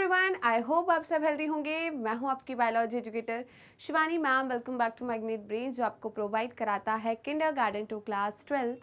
Everyone, I hope आप सब healthy होंगे। मैं हूं आपकी biology educator Shivani ma'am. Welcome back to Magnet Brain, जो आपको प्रोवाइड कराता है किंडरगार्टन टू क्लास 12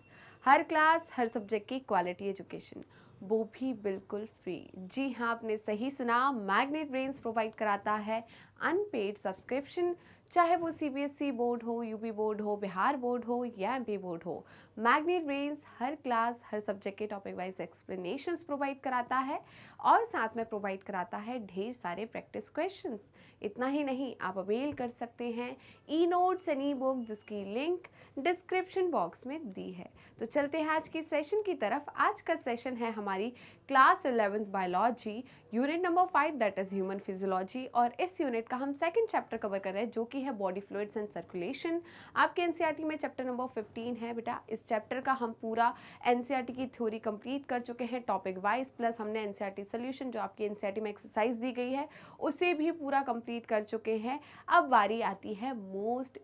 हर क्लास हर सब्जेक्ट की क्वालिटी एजुकेशन, वो भी बिल्कुल फ्री। जी हाँ, आपने सही सुना, मैग्नेट ब्रेन्स प्रोवाइड कराता है अनपेड सब्सक्रिप्शन, चाहे वो सीबीएसई बोर्ड हो, यूपी बोर्ड हो, बिहार बोर्ड हो या एमपी बोर्ड हो। मैग्नेट ब्रेन्स हर क्लास हर सब्जेक्ट के टॉपिक वाइज एक्सप्लेनेशंस प्रोवाइड कराता है और साथ में प्रोवाइड कराता है ढेर सारे प्रैक्टिस क्वेश्चंस। इतना ही नहीं, आप अवेल कर सकते हैं e notes and E book, जिसकी लिंक डिस्क्रिप्शन बॉक्स में दी है। तो चलते हैं आज की सेशन की तरफ। आज का सेशन है हमारी class 11th biology, unit number 5 that is human physiology, और इस यूनिट का हम सेकंड चैप्टर कवर कर रहे हैं जो कि है बॉडी फ्लूइड्स एंड सर्कुलेशन। आपके एनसीईआरटी में चैप्टर नंबर 15 है बेटा। इस चैप्टर का हम पूरा एनसीईआरटी की थ्योरी कंप्लीट कर चुके हैं टॉपिक वाइज, प्लस हमने एनसीईआरटी सोल्यूशन जो आपकी एनसीईआरटी में एक्सरसाइज दी गई है उसे भी पूरा कंप्लीट कर चुके हैं। अब बारी आती है most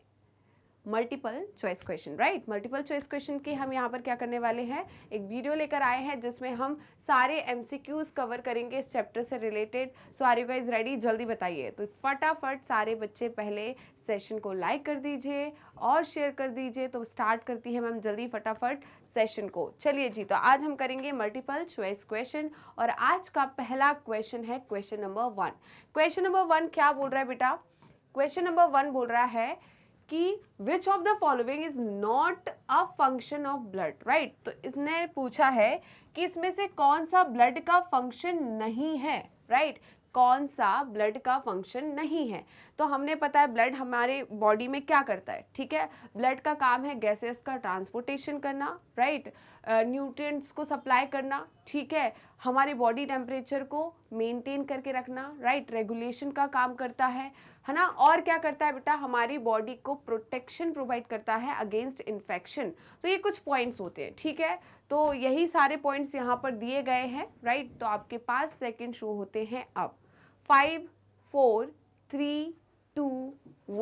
multiple choice question, right. Multiple choice question की हम यहाँ पर क्या करने वाले हैं, एक वीडियो लेकर आए हैं जिसमें हम सारे एमसीक्यूज कवर करेंगे इस चैप्टर से related. So are you guys ready? जल्दी बताइए। तो फटाफट सारे बच्चे पहले सेशन को लाइक कर दीजिए और शेयर कर दीजिए। तो स्टार्ट करती है मैम जल्दी फटाफट सेशन को। चलिए जी, तो आज हम करेंगे मल्टीपल चॉइस क्वेश्चन और आज का पहला क्वेश्चन है क्वेश्चन नंबर 1। क्वेश्चन नंबर 1 क्या बोल रहा है बेटा? क्वेश्चन नंबर 1 बोल रहा है कि विच of the following is not a function of blood, right. तो इसने पूछा है कि इसमें से कौन सा ब्लड का फंक्शन नहीं है, राइट। कौन सा ब्लड का फंक्शन नहीं है? तो हमने पता है ब्लड हमारे बॉडी में क्या करता है, ठीक है। ब्लड का काम है गैसेस का ट्रांसपोर्टेशन करना, राइट, न्यूट्रिएंट्स को सप्लाई करना, ठीक है, हमारे बॉडी टेम्परेचर को मेंटेन करके रखना, राइट, रेगुलेशन का काम करता है ना। और क्या करता है बेटा? हमारी बॉडी को प्रोटेक्शन प्रोवाइड करता है अगेंस्ट इन्फेक्शन। तो ये कुछ पॉइंट्स होते हैं, ठीक है। तो यही सारे पॉइंट्स यहाँ पर दिए गए हैं, राइट। तो आपके पास सेकंड शो होते हैं अब। 5 4 3 2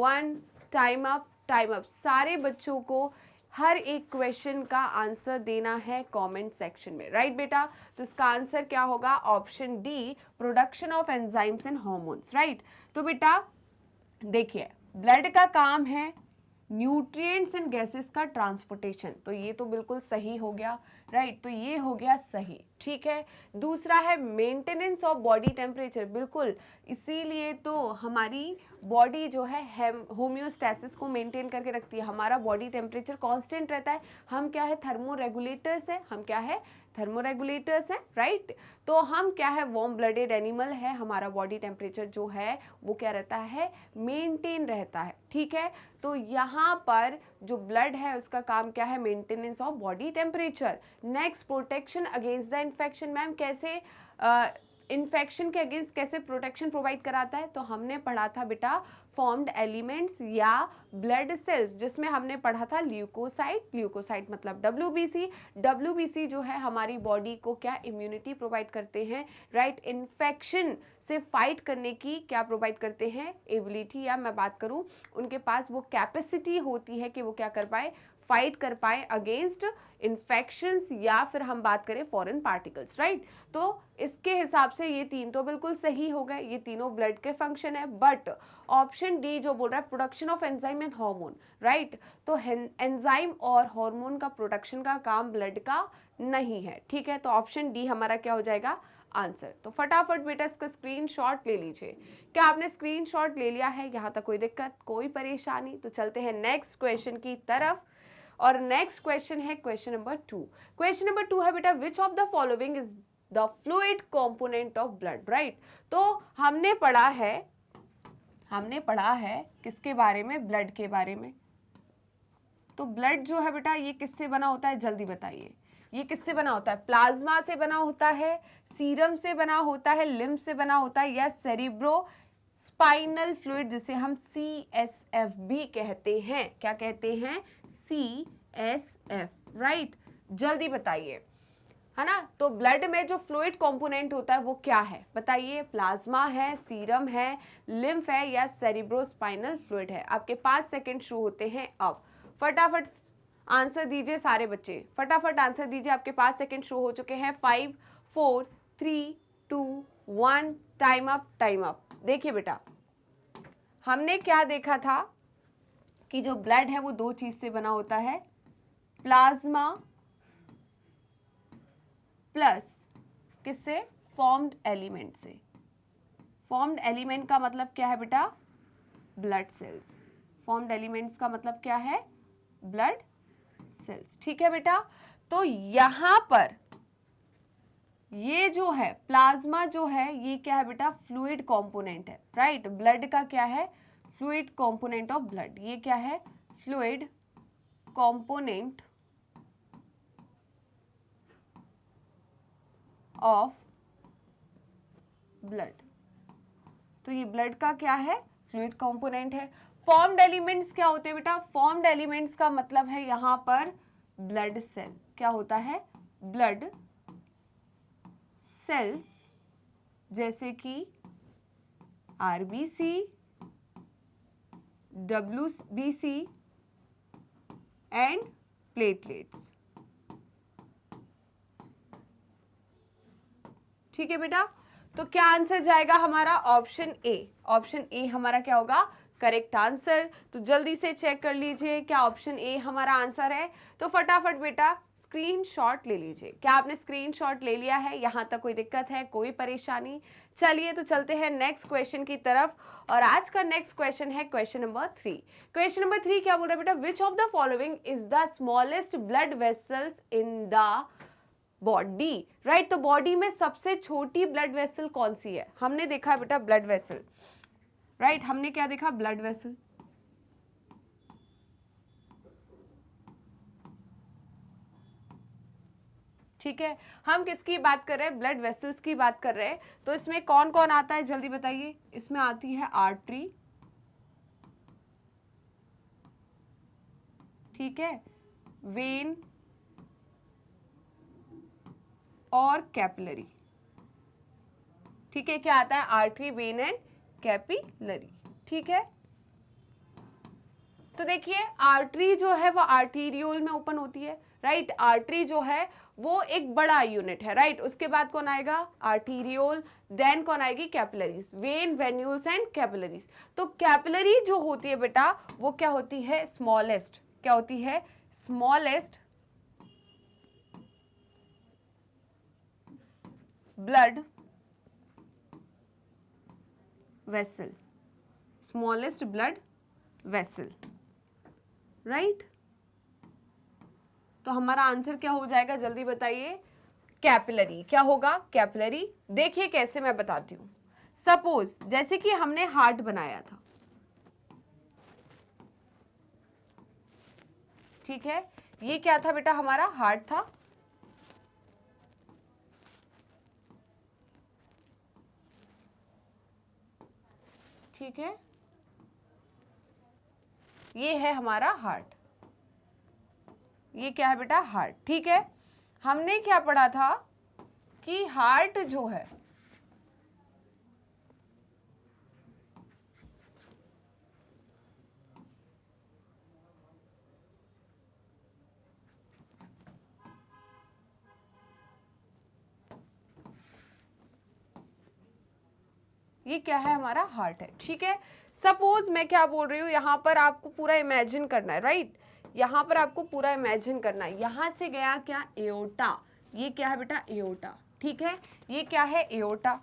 1 टाइम अप, टाइम अप। सारे बच्चों को हर एक क्वेश्चन का आंसर देना है कमेंट सेक्शन में, राइट बेटा। तो इसका आंसर क्या होगा? Option D, production of enzymes and hormones, right. तो बेटा देखिए, ब्लड का काम है न्यूट्रिएंट्स एंड गैसेस का ट्रांसपोर्टेशन, तो ये तो बिल्कुल सही हो गया, राइट। तो ये हो गया सही, ठीक है। दूसरा है मेंटेनेंस ऑफ बॉडी टेम्परेचर, बिल्कुल, इसीलिए तो हमारी बॉडी जो है होम्योस्टैसिस को मेंटेन करके रखती है। हमारा बॉडी टेम्परेचर कांस्टेंट रहता है। हम क्या है? थर्मो रेगुलेटर्स है। हम क्या है? थर्मो रेगुलेटर्स है, राइट। तो हम क्या है? वार्म ब्लडेड एनिमल है। हमारा बॉडी टेम्परेचर जो है वो क्या रहता है? मेंटेन रहता है, ठीक है। तो यहाँ पर जो ब्लड है उसका काम क्या है? Maintenance of body temperature. Next, protection against the infection. Ma'am कैसे इन्फेक्शन के अगेंस्ट कैसे प्रोटेक्शन प्रोवाइड कराता है? तो हमने पढ़ा था बेटा फॉर्म्ड एलिमेंट्स या ब्लड सेल्स, जिसमें हमने पढ़ा था ल्यूकोसाइट। ल्यूकोसाइट मतलब डब्ल्यूबीसी। डब्ल्यूबीसी जो है हमारी बॉडी को क्या इम्यूनिटी प्रोवाइड करते हैं, राइट। इन्फेक्शन से फाइट करने की क्या प्रोवाइड करते हैं? एबिलिटी, या मैं बात करूं उनके पास वो कैपेसिटी होती है कि वो क्या कर पाए? फाइट कर पाए अगेंस्ट इन्फेक्शंस, या फिर हम बात करें फॉरेन पार्टिकल्स, राइट। तो इसके हिसाब से ये तीन तो बिल्कुल सही हो गए, ये तीनों ब्लड के फंक्शन है। बट ऑप्शन डी जो बोल रहा है production of enzyme and hormone, right. तो एंजाइम और हार्मोन का प्रोडक्शन का काम ब्लड का नहीं है, ठीक है। तो ऑप्शन डी हमारा क्या हो जाएगा? आंसर। तो फटाफट बेटा इसका स्क्रीनशॉट ले लीजिए। क्या आपने स्क्रीनशॉट ले लिया है? यहाँ तक कोई दिक्कत, कोई परेशानी? तो चलते हैं नेक्स्ट क्वेश्चन की तरफ। और नेक्स्ट क्वेश्चन है क्वेश्चन नंबर 2। क्वेश्चन नंबर 2 है बेटा, which of the following is the fluid component of blood, right. तो हमने पढ़ा है किसके बारे में? ब्लड के बारे में। तो ब्लड जो है बेटा ये किससे बना होता है? जल्दी बताइए, ये किससे बना होता है? प्लाज्मा से बना होता है, सीरम से बना होता है, लिम्फ से बना होता है, या सेरिब्रो स्पाइनल फ्लूइड, जिसे हम CSF भी कहते हैं। क्या कहते हैं? CSF, right. जल्दी बताइए, है ना। तो ब्लड में जो फ्लूइड कंपोनेंट होता है वो क्या है? बताइए। प्लाज्मा है, सीरम है, लिम्फ है, या सेरिब्रोस्पाइनल फ्लूइड है? आपके 5 सेकंड शुरू होते हैं अब। फटाफट आंसर दीजिए सारे बच्चे, फटाफट आंसर दीजिए। आपके 5 सेकंड शुरू हो चुके हैं। 5 4 3 2 1 टाइम अप टाइम अप। देखिए बेटा, हमने क्या देखा था कि जो ब्लड है वो दो चीज से बना होता है, प्लाज्मा प्लस किससे, फॉर्म्ड एलिमेंट से। फॉर्म्ड एलिमेंट का मतलब क्या है बेटा, ब्लड सेल्स। फॉर्म्ड एलिमेंट्स का मतलब क्या है, ब्लड सेल्स। ठीक है बेटा, तो यहां पर ये जो है प्लाज्मा जो है ये क्या है बेटा, फ्लूइड कंपोनेंट है, राइट। ब्लड का क्या है, फ्लूइड कंपोनेंट ऑफ ब्लड। ये क्या है, फ्लूइड कंपोनेंट ऑफ ब्लड। तो ये ब्लड का क्या है, फ्लूइड कंपोनेंट है। फॉर्म्ड एलिमेंट्स क्या होते हैं बेटा, फॉर्म्ड एलिमेंट्स का मतलब है यहां पर ब्लड सेल। क्या होता है, ब्लड सेल्स, जैसे कि आरबीसी, डब्ल्यूबीसी एंड प्लेटलेट्स। ठीक है बेटा, तो क्या आंसर जाएगा हमारा, ऑप्शन ए। ऑप्शन ए हमारा क्या होगा, करेक्ट आंसर। तो जल्दी से चेक कर लीजिए क्या ऑप्शन ए हमारा आंसर है। तो फटाफट बेटा स्क्रीनशॉट ले लीजिए। क्या आपने स्क्रीनशॉट ले लिया है, यहां तक कोई दिक्कत है, कोई परेशानी? चलिए तो चलते हैं नेक्स्ट क्वेश्चन की तरफ। और आज का नेक्स्ट क्वेश्चन है क्वेश्चन नंबर 3। क्वेश्चन नंबर 3 क्या बोल रहा है बेटा, which of the following is the smallest blood vessels in the body, right. तो बॉडी में सबसे छोटी ब्लड वेसल कौन सी है, हमने देखा बेटा ब्लड वेसल, राइट। हमने क्या देखा, ब्लड वेसल। ठीक है, हम किसकी बात कर रहे हैं, ब्लड वेसल्स की बात कर रहे हैं। तो इसमें कौन कौन आता है जल्दी बताइए। इसमें आती है आर्टरी, ठीक है, वेन और कैपिलरी। ठीक है, क्या आता है, आर्टरी, वेन एंड कैपिलरी। ठीक है, तो देखिए आर्टरी जो है वो आर्टीरियोल में ओपन होती है, राइट। आर्टरी जो है वो एक बड़ा यूनिट है, राइट। उसके बाद कौन आएगा, आर्टीरियोल, देन कौन आएगी, capillaries, when, venules and capillaries. तो कैपिलरी जो होती है बेटा वो क्या होती है, स्मॉलेस्ट। क्या होती है, smallest blood vessel. Smallest blood vessel, right. तो हमारा आंसर क्या हो जाएगा जल्दी बताइए, कैपिलरी। क्या होगा, कैपिलरी। देखिए कैसे, मैं बताती हूं। सपोज जैसे कि हमने हार्ट बनाया था, ठीक है, ये क्या था बेटा, हमारा हार्ट था। ठीक है, ये है हमारा हार्ट। ये क्या है बेटा, हार्ट। ठीक है, हमने क्या पढ़ा था कि हार्ट जो है ये क्या है, हमारा हार्ट है। ठीक है, सपोज मैं क्या बोल रही हूं, यहां पर आपको पूरा इमेजिन करना है, राइट। यहां पर आपको पूरा इमेजिन करना है, यहां से गया क्या, एओर्टा। ये क्या है बेटा, एओर्टा। ठीक है, ये क्या है, एओर्टा।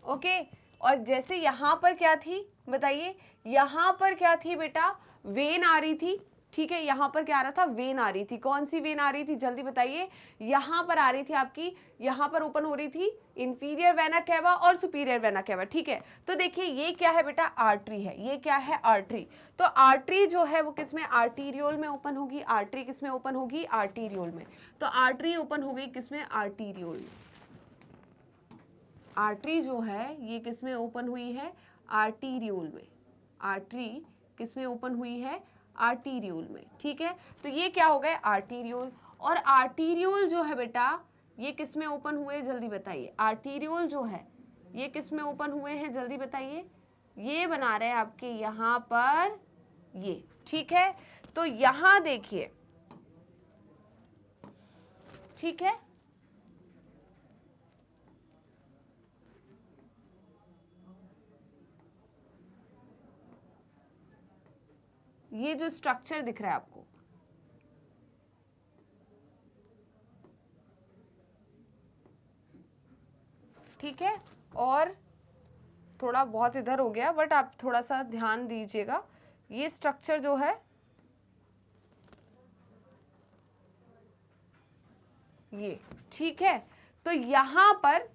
ओके, और जैसे यहां पर क्या थी बताइए, यहां पर क्या थी बेटा, वेन आ रही थी। ठीक है, यहां पर क्या आ रहा था, वेन आ रही थी। कौन सी वेन आ रही थी जल्दी बताइए, यहां पर आ रही थी आपकी, यहां पर ओपन हो रही थी इंफीरियर वेना केवा और सुपीरियर वेना केवा। ठीक है, तो देखिए ये क्या है बेटा, आर्टरी है। ये क्या है, आर्टरी। तो आर्टरी जो है वो किसमें, आर्टीरियोल में ओपन होगी। आर्टरी किसमें ओपन होगी, आर्टीरियोल में। तो आर्टरी ओपन हो गई किसमें, आर्टीरियोल में। आर्टरी जो है ये किसमें ओपन हुई है, आर्टीरियोल में। आर्टरी किसमें ओपन हुई है, आर्टीरियोल में। ठीक है, तो ये क्या हो गए, आर्टीरियोल। और आर्टीरियोल जो है बेटा ये किसमें ओपन हुए जल्दी बताइए। आर्टीरियोल जो है ये किसमें ओपन हुए हैं जल्दी बताइए। ये बना रहे हैं आपके यहां पर ये। ठीक है, तो यहां देखिए, ठीक है, ये जो स्ट्रक्चर दिख रहा है आपको, ठीक है, और थोड़ा बहुत इधर हो गया बट आप थोड़ा सा ध्यान दीजिएगा, ये स्ट्रक्चर जो है ये, ठीक है। तो यहां पर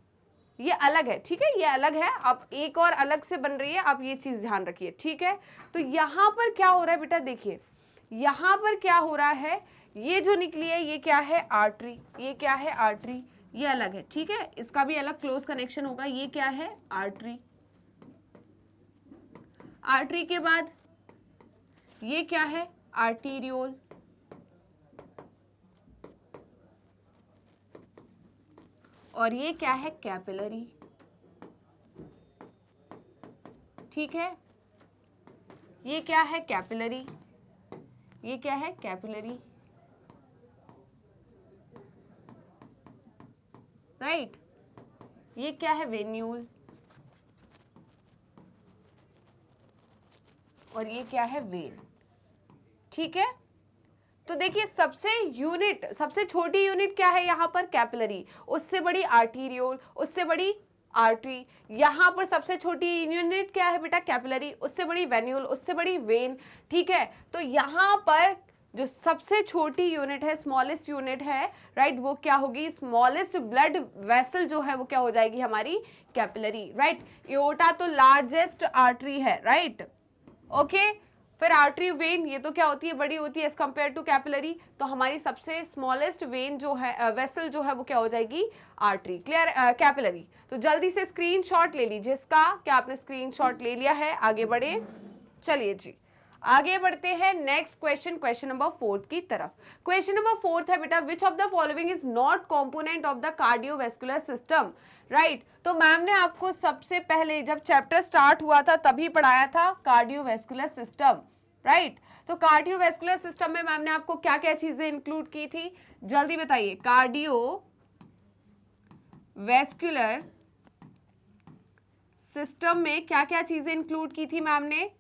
ये अलग है, ठीक है, ये अलग है, अब एक और अलग से बन रही है, आप ये चीज ध्यान रखिए, ठीक है। तो यहां पर क्या हो रहा है बेटा, देखिए यहां पर क्या हो रहा है, ये जो निकली है ये क्या है, आर्टरी, ये क्या है, आर्टरी, ये अलग है, ठीक है, इसका भी अलग क्लोज कनेक्शन होगा, ये क्या है, आर्टरी। आर्टरी के बाद ये क्या है, आर्टीरियोल, और ये क्या है, कैपिलरी, ठीक है, ये क्या है, कैपिलरी, ये क्या है, कैपिलरी, राइट, ये क्या है, वेन्यूल, और ये क्या है, वेन, ठीक है। तो देखिए सबसे छोटी यूनिट क्या है यहाँ पर, कैपिलरी, उससे बड़ी आर्टीरियोल, उससे बड़ी आर्टरी, यहाँ पर सबसे छोटी यूनिट क्या है बेटा, कैपिलरी, उससे बड़ी वेन्यूल, उससे बड़ी वेन, ठीक है। तो यहाँ पर जो सबसे छोटी यूनिट है, स्मॉलेस्ट यूनिट है, राइट, वो क्या होगी, स्मॉलेस्ट ब्लड वेसल जो है वो क्या हो जाएगी, हमारी कैपिलरी, राइट। एओर्टा तो लार्जेस्ट आर्टरी है, राइट, ओके। फिर आर्टरी, वेन, ये तो क्या होती है, बड़ी होती है एज कंपेयर टू कैपिलरी, तो हमारी सबसे स्मॉलेस्ट वेन जो है, वेसल जो है वो क्या हो जाएगी, आर्टरी, क्लियर, कैपिलरी। तो जल्दी से स्क्रीनशॉट ले लीजिए इसका, क्या आपने स्क्रीनशॉट ले लिया है, आगे बढ़े, चलिए जी आगे बढ़ते हैं नेक्स्ट क्वेश्चन, क्वेश्चन नंबर 4 की तरफ। क्वेश्चन नंबर 4 है बेटा, which of the following is not component of the cardiovascular system, right. तो मैम ने आपको सबसे पहले जब चैप्टर स्टार्ट हुआ था तभी पढ़ाया था कार्डियोवैस्कुलर सिस्टम, राइट। तो कार्डियोवैस्कुलर सिस्टम में मैम ने आपको क्या क्या चीजें इंक्लूड की थी, जल्दी बताइए। कार्डियोवैस्कुलर सिस्टम में क्या क्या चीजें इंक्लूड की थी मैम ने,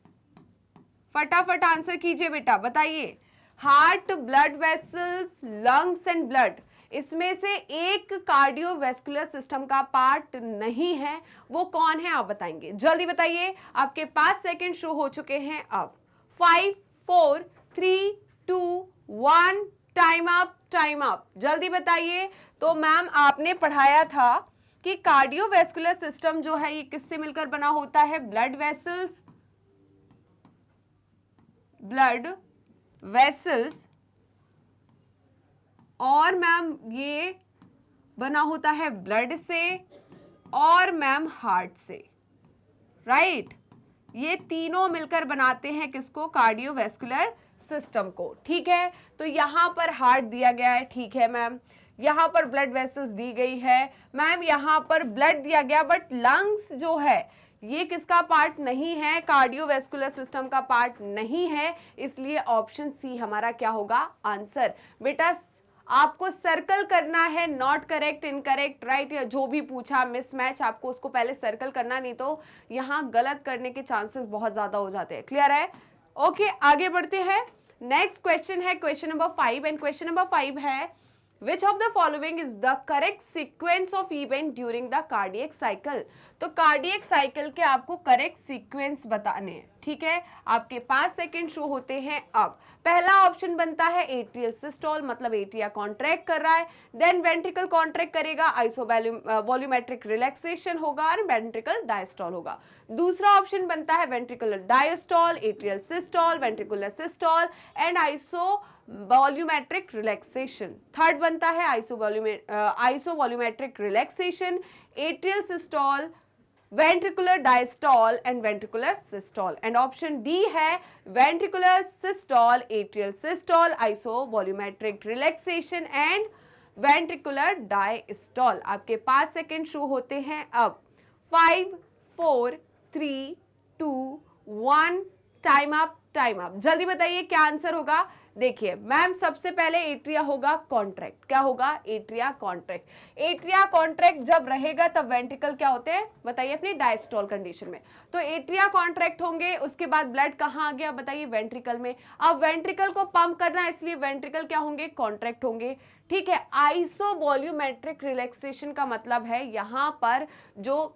फटाफट आंसर कीजिए बेटा, बताइए। Heart, blood vessels, lungs and blood, इसमें से एक कार्डियोवैस्कुलर सिस्टम का पार्ट नहीं है, वो कौन है आप बताएंगे, जल्दी बताइए। आपके 5 सेकंड शो हो चुके हैं अब, 5 4 3 2 1, टाइम अप, टाइम अप, जल्दी बताइए। तो मैम आपने पढ़ाया था कि कार्डियोवैस्कुलर सिस्टम जो है ये किससे मिलकर बना होता है, ब्लड वेसल्स, ब्लड वेसल्स, और मैम ये बना होता है ब्लड से, और मैम हार्ट से, राइट। ये तीनों मिलकर बनाते हैं किसको, कार्डियोवैस्कुलर सिस्टम को, ठीक है। तो यहां पर हार्ट दिया गया है, ठीक है मैम, यहां पर ब्लड वेसल्स दी गई है मैम, यहां पर ब्लड दिया गया, बट लंग्स जो है ये किसका पार्ट नहीं है, कार्डियोवैस्कुलर सिस्टम का पार्ट नहीं है, इसलिए ऑप्शन सी हमारा क्या होगा आंसर। बेटा आपको सर्कल करना है, नॉट करेक्ट, इनकरेक्ट, राइट, या जो भी पूछा मिसमैच, आपको उसको पहले सर्कल करना, नहीं तो यहाँ गलत करने के चांसेस बहुत ज्यादा हो जाते हैं, क्लियर है, ओके। आगे बढ़ते हैं, नेक्स्ट क्वेश्चन है question number 5, and question number 5 है, Which of the following is the correct sequence of event during the cardiac cycle? तो कार्डियक साइकिल के आपको करेक्ट सीक्वेंस बताने हैं, ठीक है। आपके 5 सेकंड शो होते हैं अब। पहला ऑप्शन बनता है एट्रियल सिस्टोल, मतलब एट्रिया कॉन्ट्रैक्ट कर रहा है, देन वेंट्रिकल कॉन्ट्रैक्ट करेगा, आइसोवॉल्यूमेट्रिक रिलैक्सेशन होगा, और वेंट्रिकल डायस्टोल होगा। दूसरा ऑप्शन बनता है ventricular diastole, atrial systole, ventricular systole and isovolumetric relaxation. Third बनता है isovolumetric relaxation, atrial systole, ventricular diastole and ventricular systole, and option D है ventricular systole, atrial systole, isovolumetric relaxation and ventricular diastole। आपके 5 second show होते हैं अब, 5 4 3 2 1, time up, time up, जल्दी बताइए क्या आंसर होगा। देखिए मैम, सबसे पहले एट्रिया होगा कॉन्ट्रैक्ट। क्या होगा? Atria contract. एट्रिया कॉन्ट्रैक्ट जब रहेगा तब वेंट्रिकल क्या होते हैं बताइए, अपनी डायस्टोल कंडीशन में। तो एट्रिया कॉन्ट्रैक्ट होंगे, उसके बाद ब्लड कहाँ आ गया बताइए, वेंट्रिकल में। अब वेंट्रिकल को पंप करना है, इसलिए वेंट्रिकल क्या होंगे, कॉन्ट्रैक्ट होंगे। ठीक है। आइसोवॉल्यूमेट्रिक रिलैक्सेशन का मतलब है यहां पर जो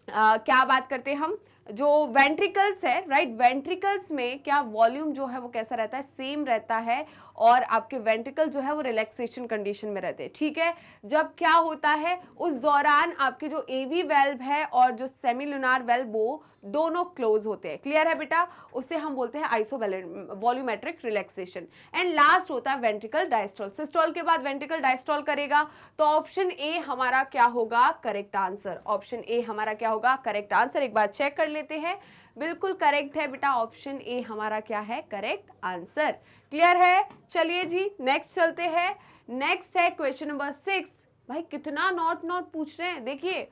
क्या बात करते हैं हम, जो वेंट्रिकल्स है, राइट, वेंट्रिकल्स में क्या वॉल्यूम जो है वो कैसा रहता है, सेम रहता है, और आपके वेंट्रिकल जो है वो रिलैक्सेशन कंडीशन में रहते हैं। ठीक है। जब क्या होता है उस दौरान आपके जो एवी वेल्व है और जो सेमिलुनार वेल्व वो दोनों क्लोज होते हैं। क्लियर है बेटा? उसे हम बोलते हैं आइसोवॉल्यूमेट्रिक रिलैक्सेशन। एंड लास्ट होता है वेंट्रिकल डायस्टोल। सिस्टोल के बाद वेंट्रिकल डायस्टोल करेगा, तो ऑप्शन ए हमारा क्या होगा, करेक्ट आंसर। ऑप्शन ए हमारा क्या होगा, करेक्ट आंसर। एक बार चेक कर लेते हैं, बिल्कुल करेक्ट है बेटा, ऑप्शन ए हमारा क्या है, करेक्ट आंसर। क्लियर है? चलिए जी नेक्स्ट चलते हैं। नेक्स्ट है क्वेश्चन नंबर 6। भाई कितना नॉट पूछ रहे हैं। देखिए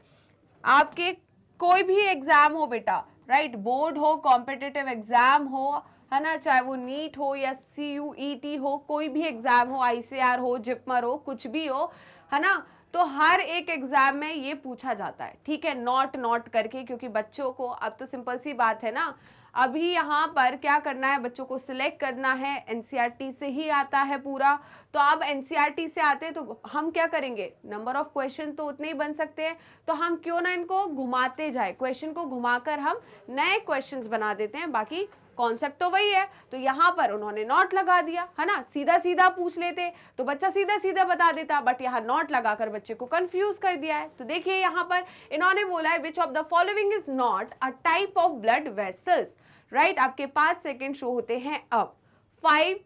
आपके कोई भी एग्जाम हो बेटा, राइट, बोर्ड हो, कॉम्पिटिटिव एग्जाम हो, है ना, चाहे वो नीट हो या CUET हो, कोई भी एग्जाम हो, ICAR हो, जिपमर हो, कुछ भी हो, है ना, तो हर एक एग्जाम में ये पूछा जाता है। ठीक है, नॉट करके, क्योंकि बच्चों को अब तो सिंपल सी बात है ना, अभी यहाँ पर क्या करना है, बच्चों को सिलेक्ट करना है, NCERT से ही आता है पूरा। तो अब NCERT से आते हैं तो हम क्या करेंगे, नंबर ऑफ क्वेश्चन तो उतने ही बन सकते हैं, तो हम क्यों ना इनको घुमाते जाए, क्वेश्चन को घुमाकर हम नए क्वेश्चंस बना देते हैं, बाकी कॉन्सेप्ट तो वही है। तो यहाँ पर उन्होंने नॉट लगा दिया, है ना, सीधा सीधा पूछ लेते तो बच्चा सीधा सीधा बता देता, बट यहाँ नॉट लगाकर बच्चे को कंफ्यूज कर दिया है। तो देखिए यहाँ पर इन्होंने बोला है which of the following is not a type of blood vessels, right. आपके 5 सेकेंड शो होते हैं अब। 5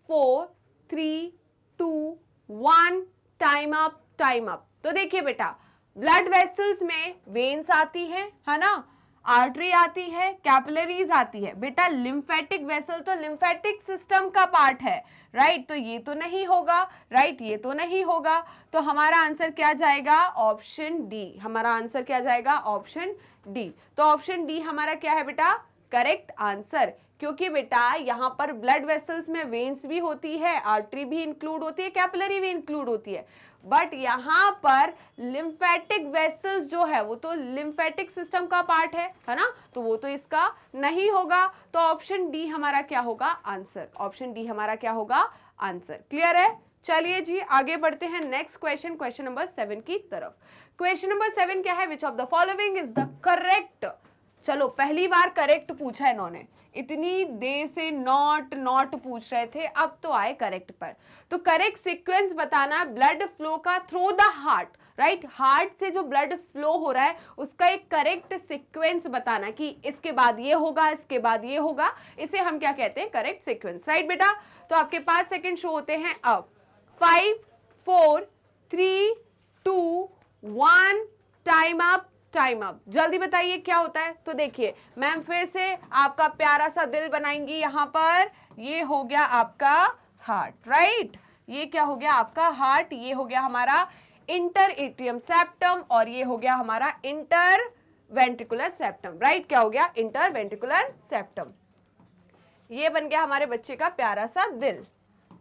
4 3 2 1, टाइम अप, टाइम अप। तो देखिए बेटा, ब्लड वेसल्स में वेन्स आती है ना, आर्टरी आती है, कैपिलरीज आती है। बेटा लिम्फेटिक वेसल तो लिम्फेटिक सिस्टम का पार्ट है, राइट, तो ये तो नहीं होगा, राइट, ये तो नहीं होगा। तो हमारा आंसर क्या जाएगा, ऑप्शन डी। हमारा आंसर क्या जाएगा, ऑप्शन डी। तो ऑप्शन डी हमारा क्या है बेटा, करेक्ट आंसर। क्योंकि बेटा यहाँ पर ब्लड वेसल्स में वेन्स भी होती है, आर्टरी भी इंक्लूड होती है, कैपिलरी भी इंक्लूड होती है, बट यहाँ पर लिम्फेटिक वेसल्स जो है वो तो लिम्फेटिक सिस्टम का पार्ट है ना, तो वो तो इसका नहीं होगा। तो ऑप्शन डी हमारा क्या होगा, आंसर। ऑप्शन डी हमारा क्या होगा, आंसर। क्लियर है? चलिए जी आगे बढ़ते हैं नेक्स्ट क्वेश्चन, क्वेश्चन नंबर 7 की तरफ। क्वेश्चन नंबर 7 क्या है, which of the following is the correct. चलो पहली बार करेक्ट पूछा इन्होंने, इतनी देर से नॉट पूछ रहे थे, अब तो आए करेक्ट पर। तो करेक्ट सीक्वेंस बताना ब्लड फ्लो का through the heart, right, heart से जो ब्लड फ्लो हो रहा है उसका एक करेक्ट सीक्वेंस बताना कि इसके बाद ये होगा, इसके बाद ये होगा, इसे हम क्या कहते हैं, करेक्ट सीक्वेंस, राइट बेटा। तो आपके 5 सेकेंड शो होते हैं अब। 5 4 3 2 1, टाइम अप, टाइम अप। जल्दी बताइए क्या होता है। तो देखिए मैम फिर से आपका प्यारा सा दिल बनाएंगी यहाँ पर, ये हो गया आपका हार्ट, राइट, ये क्या हो गया आपका हार्ट, ये हो गया हमारा इंटर एट्रियम सेप्टम, और ये हो गया हमारा इंटर वेंट्रिकुलर सेप्टम, राइट, क्या हो गया, इंटर वेंट्रिकुलर सेप्टम। ये बन गया हमारे बच्चे का प्यारा सा दिल,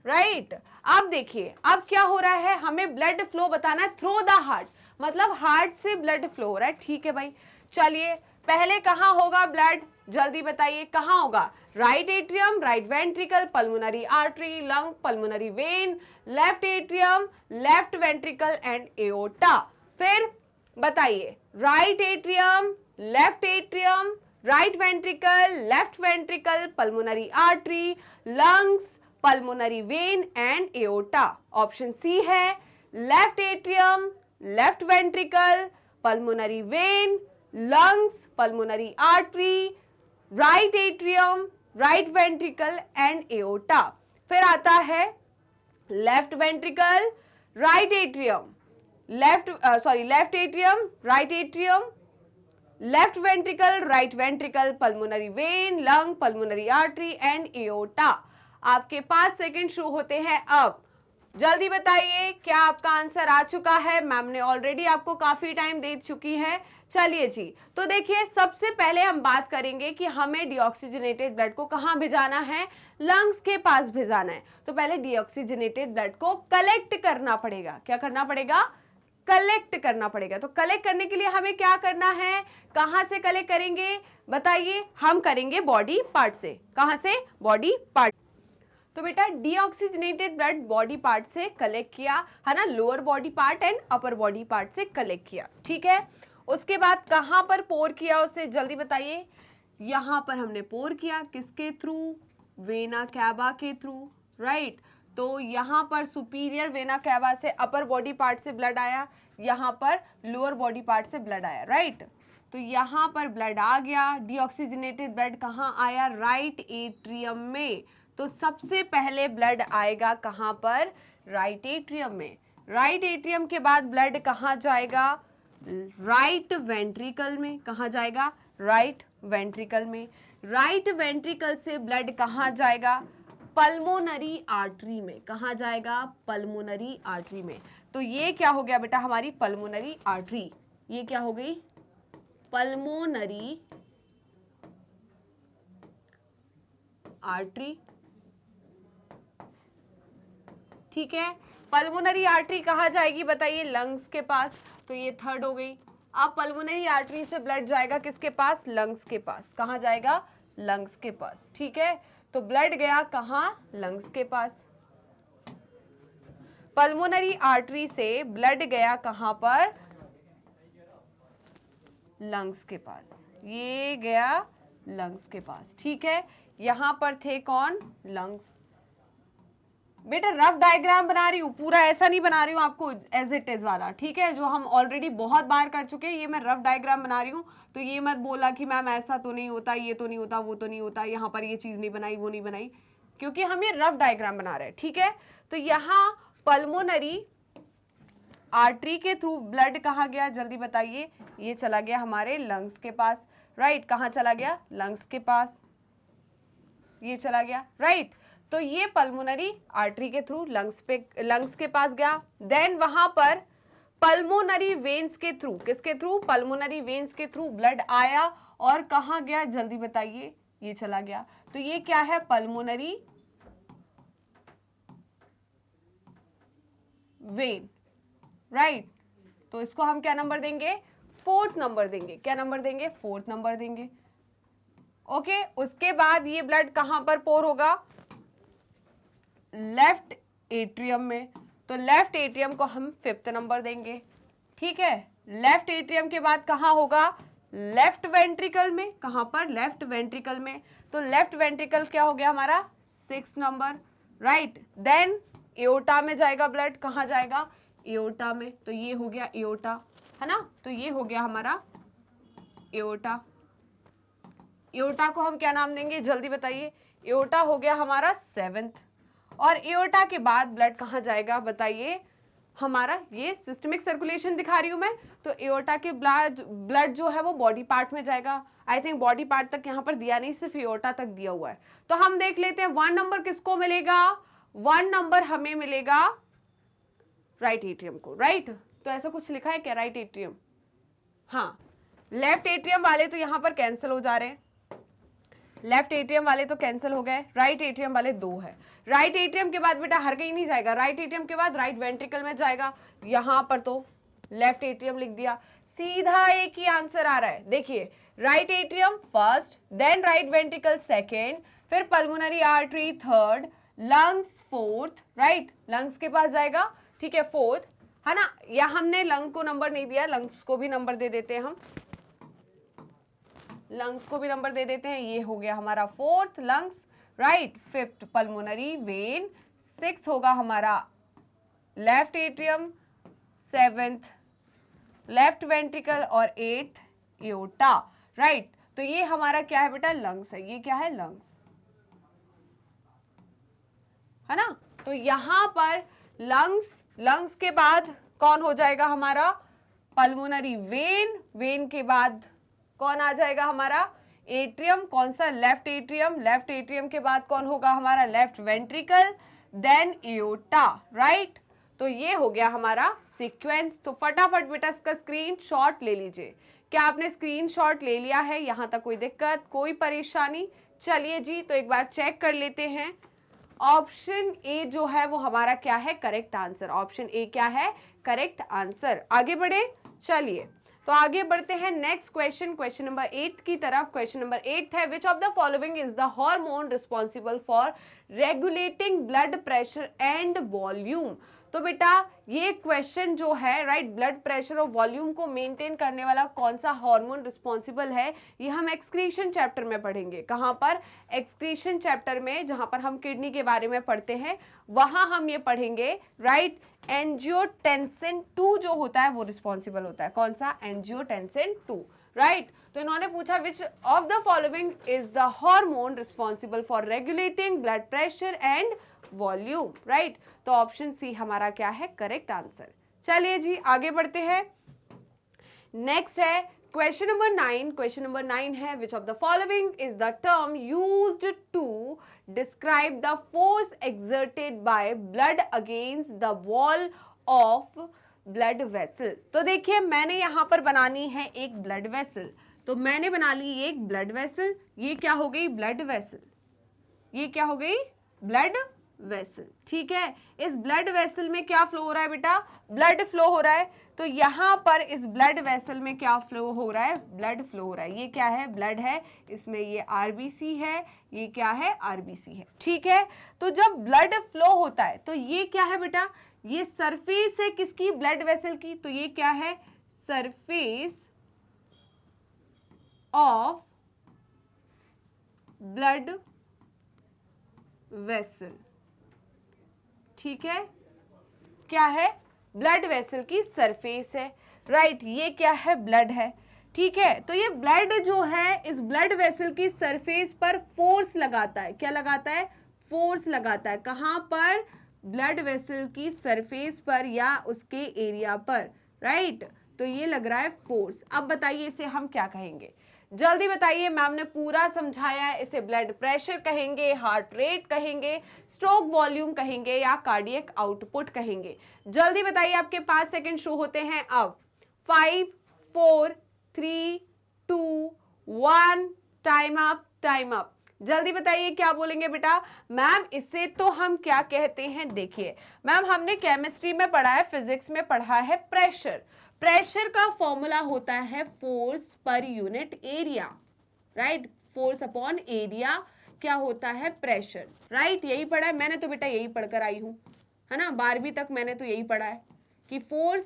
राइट। अब देखिए अब क्या हो रहा है, हमें ब्लड फ्लो बताना है थ्रू द हार्ट, मतलब हार्ट से ब्लड फ्लो हो रहा है। ठीक है भाई, चलिए पहले कहां होगा ब्लड, जल्दी बताइए कहां होगा, right atrium, right ventricle, pulmonary artery, lung, pulmonary vein, left atrium, left ventricle and aorta. फिर बताइए right atrium, left atrium, right ventricle, left ventricle, pulmonary artery, lungs, pulmonary vein and aorta. Option C है left atrium, left ventricle, pulmonary vein, lungs, pulmonary artery, right atrium, right ventricle and aorta. फिर आता है left ventricle, right atrium, left atrium, right atrium, left ventricle, right ventricle, pulmonary when, lung, pulmonary artery and aorta. आपके 5 second शुरू होते हैं अब। जल्दी बताइए क्या आपका आंसर आ चुका है? मैम ने ऑलरेडी आपको काफी टाइम दे चुकी है। चलिए जी, तो देखिए सबसे पहले हम बात करेंगे कि हमें डीऑक्सीजनेटेड ब्लड को कहां भिजाना है, लंग्स के पास भिजाना है। तो पहले डीऑक्सीजनेटेड ब्लड को कलेक्ट करना पड़ेगा। क्या करना पड़ेगा? कलेक्ट करना पड़ेगा। तो कलेक्ट करने के लिए हमें क्या करना है, कहां से कलेक्ट करेंगे बताइए? हम करेंगे बॉडी पार्ट से। कहां से? Body part. तो बेटा डीऑक्सीजनेटेड ब्लड बॉडी पार्ट से कलेक्ट किया है ना, lower body part and upper body part से कलेक्ट किया, ठीक है। उसके बाद कहां पर पोर किया उसे जल्दी बताइए? यहां पर हमने पोर किया, किसके थ्रू? वेना कैवा के थ्रू, राइट। तो यहां पर सुपीरियर वेना कैवा से अपर बॉडी पार्ट से ब्लड आया, यहां पर लोअर बॉडी पार्ट से ब्लड आया, राइट। तो यहां पर ब्लड आ गया, डीऑक्सीजनेटेड ब्लड कहां आया? राइट एट्रियम में। तो सबसे पहले ब्लड आएगा कहां पर? राइट एट्रियम में। राइट एट्रियम के बाद ब्लड कहां जाएगा? राइट वेंट्रिकल में। कहां जाएगा? राइट वेंट्रिकल में। राइट वेंट्रिकल से ब्लड कहां जाएगा? पल्मोनरी आर्टरी में। कहां जाएगा? पल्मोनरी आर्टरी में। तो ये क्या हो गया बेटा? हमारी पल्मोनरी आर्टरी। ये क्या हो गई? पल्मोनरी आर्टरी, ठीक है। पल्मोनरी आर्टरी कहाँ जाएगी बताइए? लंग्स के पास। तो ये थर्ड हो गई। अब पल्मोनरी आर्टरी से ब्लड जाएगा किसके पास? लंग्स के पास। कहाँ जाएगा? लंग्स के पास, ठीक है। तो ब्लड गया कहाँ? लंग्स के पास। पल्मोनरी आर्टरी से ब्लड गया कहाँ पर? लंग्स के पास। ये गया लंग्स के पास, ठीक है। यहां पर थे कौन? लंग्स। बेटा रफ डायग्राम बना रही हूँ, पूरा ऐसा नहीं बना रही हूँ आपको एज इट इज वाला, ठीक है, जो हम ऑलरेडी बहुत बार कर चुके हैं। ये मैं रफ डायग्राम बना रही हूँ, तो ये मत बोला कि मैम ऐसा तो नहीं होता, ये तो नहीं होता, वो तो नहीं होता, यहाँ पर ये चीज़ नहीं बनाई, वो नहीं बनाई, क्योंकि हम ये रफ डायग्राम बना रहे हैं, ठीक है। तो यहाँ पल्मोनरी आर्टरी के थ्रू ब्लड कहाँ गया जल्दी बताइए? ये चला गया हमारे लंग्स के पास, राइट। कहाँ चला गया? लंग्स के पास। ये चला गया, राइट। तो ये पल्मोनरी आर्टरी के थ्रू लंग्स के पास गया। देन वहां पर पल्मोनरी वेन्स के थ्रू, किसके थ्रू? पल्मोनरी वेन्स के थ्रू ब्लड आया और कहाँ गया जल्दी बताइए? ये चला गया। तो ये क्या है? Pulmonary vein, right. तो इसको हम क्या नंबर देंगे? फोर्थ नंबर देंगे। क्या नंबर देंगे? फोर्थ नंबर देंगे, ओके। उसके बाद ये ब्लड कहां पर पोर होगा? लेफ्ट एट्रियम में। तो लेफ्ट एट्रियम को हम फिफ्थ नंबर देंगे, ठीक है। लेफ्ट एट्रियम के बाद कहां होगा? लेफ्ट वेंट्रिकल में। कहां पर? लेफ्ट वेंट्रिकल में। तो लेफ्ट वेंट्रिकल क्या हो गया हमारा? Six number, right. Then aorta में जाएगा ब्लड। कहां जाएगा? एओर्टा में। तो ये हो गया एओर्टा, है ना। तो ये हो गया हमारा एओर्टा। एओर्टा को हम क्या नाम देंगे जल्दी बताइए? एओर्टा हो गया हमारा सेवेंथ। और एओर्टा के बाद ब्लड कहाँ जाएगा बताइए? हमारा ये सिस्टमिक सर्कुलेशन दिखा रही हूं मैं, तो एओर्टा के ब्लड जो है वो बॉडी पार्ट में जाएगा। आई थिंक बॉडी पार्ट तक यहाँ पर दिया नहीं, सिर्फ एओर्टा तक दिया हुआ है। तो हम देख लेते हैं 1 नंबर किसको मिलेगा? 1 नंबर हमें मिलेगा राइट एट्रियम को, राइट। तो ऐसा कुछ लिखा है क्या? राइट एट्रियम, हाँ। लेफ्ट एट्रियम वाले तो यहाँ पर कैंसिल हो जा रहे हैं, लेफ्ट एट्रियम वाले तो कैंसिल हो गए, राइट एट्रियम वाले 2 है। राइट एट्रियम के बाद बेटा हर कहीं नहीं जाएगा, राइट एट्रियम के बाद राइट वेंट्रिकल में जाएगा। यहां पर तो लेफ्ट एट्रियम लिख दिया, सीधा एक ही आंसर आ रहा है। देखिए right atrium first, then right ventricle second, फिर pulmonary artery third, lungs fourth, right. Lungs के पास जाएगा, ठीक है, फोर्थ, है ना। या हमने लंग को नंबर नहीं दिया, लंग्स को भी नंबर दे देते हैं हम, लंग्स को भी नंबर दे देते हैं। ये हो गया हमारा fourth lungs, right. Fifth pulmonary vein, six होगा हमारा left atrium, seventh left ventricle और एट्थ एओर्टा, राइट। तो ये हमारा क्या है बेटा? लंग्स है। ये क्या है? लंग्स, है ना। तो यहां पर लंग्स के बाद कौन हो जाएगा हमारा? पल्मोनरी वेन, वेन के बाद कौन आ जाएगा हमारा? एट्रियम। कौन सा? Left atrium. लेफ्ट एट्रियम के बाद कौन होगा हमारा? Left ventricle. Then aorta, right. तो ये हो गया हमारा सीक्वेंस। तो फटाफट बेटा इसका स्क्रीनशॉट ले लीजिए। क्या आपने स्क्रीनशॉट ले लिया है? यहां तक कोई दिक्कत, कोई परेशानी? चलिए जी, तो एक बार चेक कर लेते हैं। ऑप्शन ए जो है वो हमारा क्या है? Correct answer. ऑप्शन ए क्या है? Correct answer. आगे बढ़े, चलिए तो आगे बढ़ते हैं नेक्स्ट क्वेश्चन, क्वेश्चन नंबर 8 की तरफ। क्वेश्चन नंबर 8 है, which of the following is the hormone responsible for regulating blood pressure and volume. तो बेटा ये क्वेश्चन जो है, राइट, ब्लड प्रेशर और वॉल्यूम को मेंटेन करने वाला कौन सा हार्मोन रिस्पॉन्सिबल है, ये हम एक्सक्रीशन चैप्टर में पढ़ेंगे। कहां पर? एक्सक्रीशन चैप्टर में, जहां पर हम किडनी के बारे में पढ़ते हैं, वहां हम ये पढ़ेंगे, राइट। एंजियोटेंसिन 2 जो होता है वो रिस्पॉन्सिबल होता है। कौन सा? Angiotensin 2, right. तो इन्होंने पूछा विच of the following is the hormone responsible for regulating blood pressure and volume, right. तो ऑप्शन सी हमारा क्या है? Correct answer. चलिए जी आगे बढ़ते हैं। नेक्स्ट है क्वेश्चन नंबर 9। क्वेश्चन नंबर 9 है, which of the following is the term used to describe the force exerted by blood against the wall of blood vessel. तो देखिए मैंने यहां पर बनानी है एक ब्लड वेसल। तो मैंने बना ली एक ब्लड वेसल। ये क्या हो गई? Blood vessel. ये क्या हो गई? ब्लड वेसल, ठीक है। इस ब्लड वेसल में क्या फ्लो हो रहा है बेटा? ब्लड फ्लो हो रहा है। तो यहां पर इस ब्लड वेसल में क्या फ्लो हो रहा है? ब्लड फ्लो हो रहा है। ये क्या है? ब्लड है। इसमें ये आरबीसी है, ये क्या है? आरबीसी है, ठीक है। तो जब ब्लड फ्लो होता है तो ये क्या है बेटा? ये सरफेस है किसकी? ब्लड वेसल की। तो ये क्या है? सरफेस ऑफ ब्लड वेसल, ठीक है। क्या है? ब्लड वेसल की सरफेस है, राइट। ये क्या है? ब्लड है, ठीक है। तो ये ब्लड जो है इस ब्लड वेसल की सरफेस पर फोर्स लगाता है। क्या लगाता है? फोर्स लगाता है। कहां पर? ब्लड वेसल की सरफेस पर या उसके एरिया पर, राइट। तो ये लग रहा है फोर्स। अब बताइए इसे हम क्या कहेंगे? जल्दी बताइए। मैम ने पूरा समझाया है। इसे ब्लड प्रेशर कहेंगे, हार्ट रेट कहेंगे, स्ट्रोक वॉल्यूम कहेंगे या कार्डियक आउटपुट कहेंगे? जल्दी बताइए। आपके 5 सेकंड शो होते हैं अब। 5 4 3 2 1, टाइम अप, टाइम अप। जल्दी बताइए क्या बोलेंगे बेटा? मैम इसे तो हम क्या कहते हैं? देखिए मैम हमने केमिस्ट्री में पढ़ा है, फिजिक्स में पढ़ा है प्रेशर। प्रेशर का फॉर्मूला होता है force per unit area, right. Force upon area क्या होता है? Pressure, right. यही पढ़ा है मैंने तो बेटा, यही पढ़कर आई हूं, है ना। 12वीं तक मैंने तो यही पढ़ा है कि फोर्स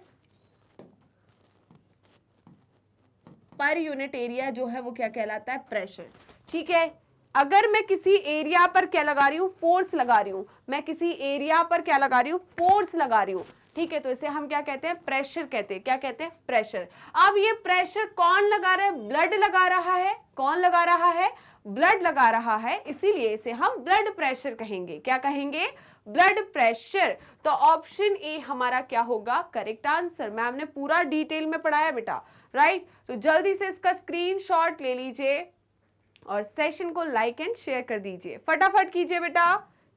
पर यूनिट एरिया जो है वो क्या कहलाता है? प्रेशर, ठीक है। अगर मैं किसी एरिया पर क्या लगा रही हूं? फोर्स लगा रही हूं। मैं किसी एरिया पर क्या लगा रही हूं? फोर्स लगा रही हूं, ठीक है। तो इसे हम क्या कहते हैं? प्रेशर कहते हैं। क्या कहते हैं? प्रेशर। अब ये प्रेशर कौन लगा रहा है? ब्लड लगा रहा है। कौन लगा रहा है? ब्लड लगा रहा है। इसीलिए इसे हम ब्लड प्रेशर कहेंगे। क्या कहेंगे? Blood pressure. तो ऑप्शन ए हमारा क्या होगा? Correct answer. मैम ने पूरा डिटेल में पढ़ाया बेटा, राइट। तो जल्दी से इसका स्क्रीनशॉट ले लीजिए और सेशन को लाइक एंड शेयर कर दीजिए। फटाफट कीजिए बेटा।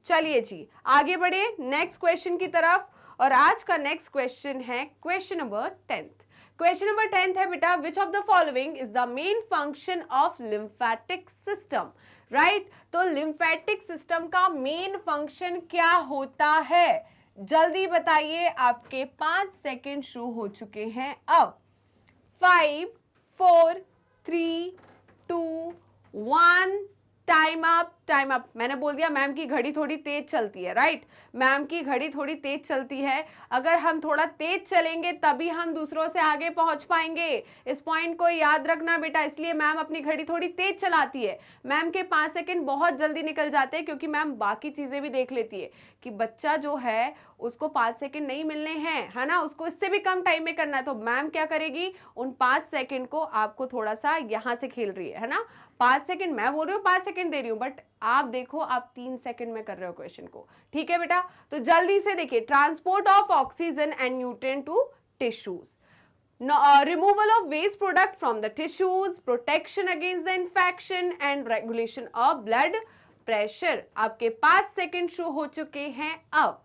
चलिए जी आगे बढ़े नेक्स्ट क्वेश्चन की तरफ। और आज का नेक्स्ट क्वेश्चन है क्वेश्चन नंबर 10। क्वेश्चन नंबर 10 है बेटा, which of the following is the main function of lymphatic system, right. तो लिम्फेटिक सिस्टम का मेन फंक्शन क्या होता है? जल्दी बताइए। आपके 5 सेकेंड शुरू हो चुके हैं अब। 5 4 3 2 1, टाइम अप, टाइम अप। मैंने बोल दिया मैम की घड़ी थोड़ी तेज चलती है, राइट। मैम की घड़ी थोड़ी तेज चलती है। अगर हम थोड़ा तेज चलेंगे तभी हम दूसरों से आगे पहुंच पाएंगे। इस पॉइंट को याद रखना बेटा। इसलिए मैम अपनी घड़ी थोड़ी तेज चलाती है। मैम के 5 सेकंड बहुत जल्दी निकल जाते हैं क्योंकि मैम बाकी चीजें भी देख लेती है कि बच्चा जो है उसको 5 सेकंड नहीं मिलने हैं, है ना। उसको इससे भी कम टाइम में करना है। तो मैम क्या करेगी? उन 5 सेकंड को आपको थोड़ा सा यहां से खेल रही है ना। 5 सेकंड मैं बोल रही हूँ, 5 सेकंड दे रही हूँ, बट आप देखो आप 3 सेकंड में कर रहे हो क्वेश्चन को, ठीक है बेटा। तो जल्दी से देखिए। Transport of oxygen and nutrient to tissues, removal of waste product from the tissues, protection against the infection and regulation of blood pressure. आपके 5 सेकंड शो हो चुके हैं अब।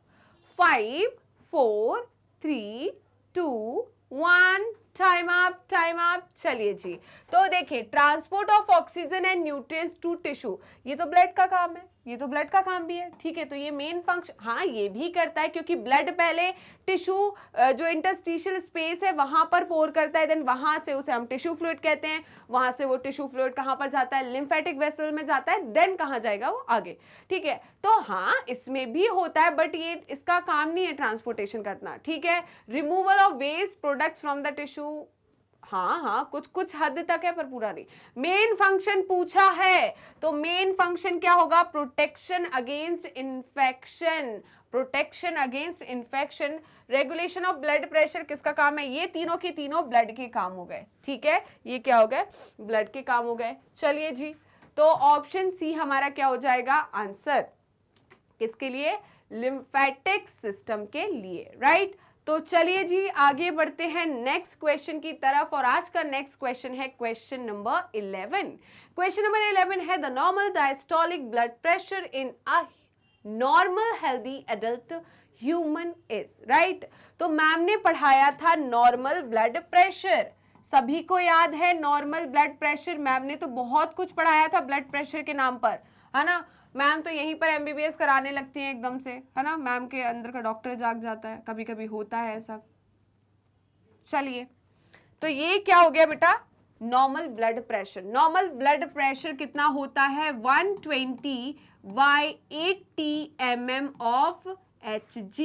5 4 3 2 1 टाइम अप, टाइम अप। चलिए जी, तो देखिए transport of oxygen and nutrients to tissue, ये तो ब्लड का काम है, ये तो ब्लड का काम भी है, ठीक है। तो ये मेन फंक्शन, हाँ ये भी करता है क्योंकि ब्लड पहले टिश्यू जो इंटरस्टिशियल स्पेस है वहां पर पोर करता है, देन वहां से उसे हम टिश्यू फ्लूइड कहते हैं, वहां से वो टिश्यू फ्लूइड कहां पर जाता है, लिम्फेटिक वेसल में जाता है, देन कहां जाएगा वो आगे, ठीक है। तो हाँ इसमें भी होता है बट ये इसका काम नहीं है ट्रांसपोर्टेशन करना, ठीक है। Removal of waste products from the tissue, हाँ कुछ कुछ हद तक है पर पूरा नहीं। मेन फंक्शन पूछा है तो मेन फंक्शन क्या होगा, protection against infection, protection against infection. Regulation of blood pressure किसका काम है, ये तीनों की तीनों ब्लड के काम हो गए, ठीक है। ये क्या हो गए, ब्लड के काम हो गए। चलिए जी, तो ऑप्शन सी हमारा क्या हो जाएगा आंसर, किसके लिए, लिम्फेटिक सिस्टम के लिए, राइट। तो चलिए जी आगे बढ़ते हैं नेक्स्ट क्वेश्चन की तरफ, और आज का नेक्स्ट क्वेश्चन है क्वेश्चन नंबर 11। क्वेश्चन नंबर 11 है the normal diastolic blood pressure in a normal healthy adult human is, right. तो मैम ने पढ़ाया था नॉर्मल ब्लड प्रेशर, सभी को याद है नॉर्मल ब्लड प्रेशर, मैम ने तो बहुत कुछ पढ़ाया था ब्लड प्रेशर के नाम पर, है ना। मैम तो यहीं पर एमबीबीएस कराने लगती हैं एकदम से, है ना, मैम के अंदर का डॉक्टर जाग जाता है, कभी कभी होता है ऐसा। चलिए, तो ये क्या हो गया बेटा, normal blood pressure. Normal blood pressure कितना होता है, 120/80 mm of Hg,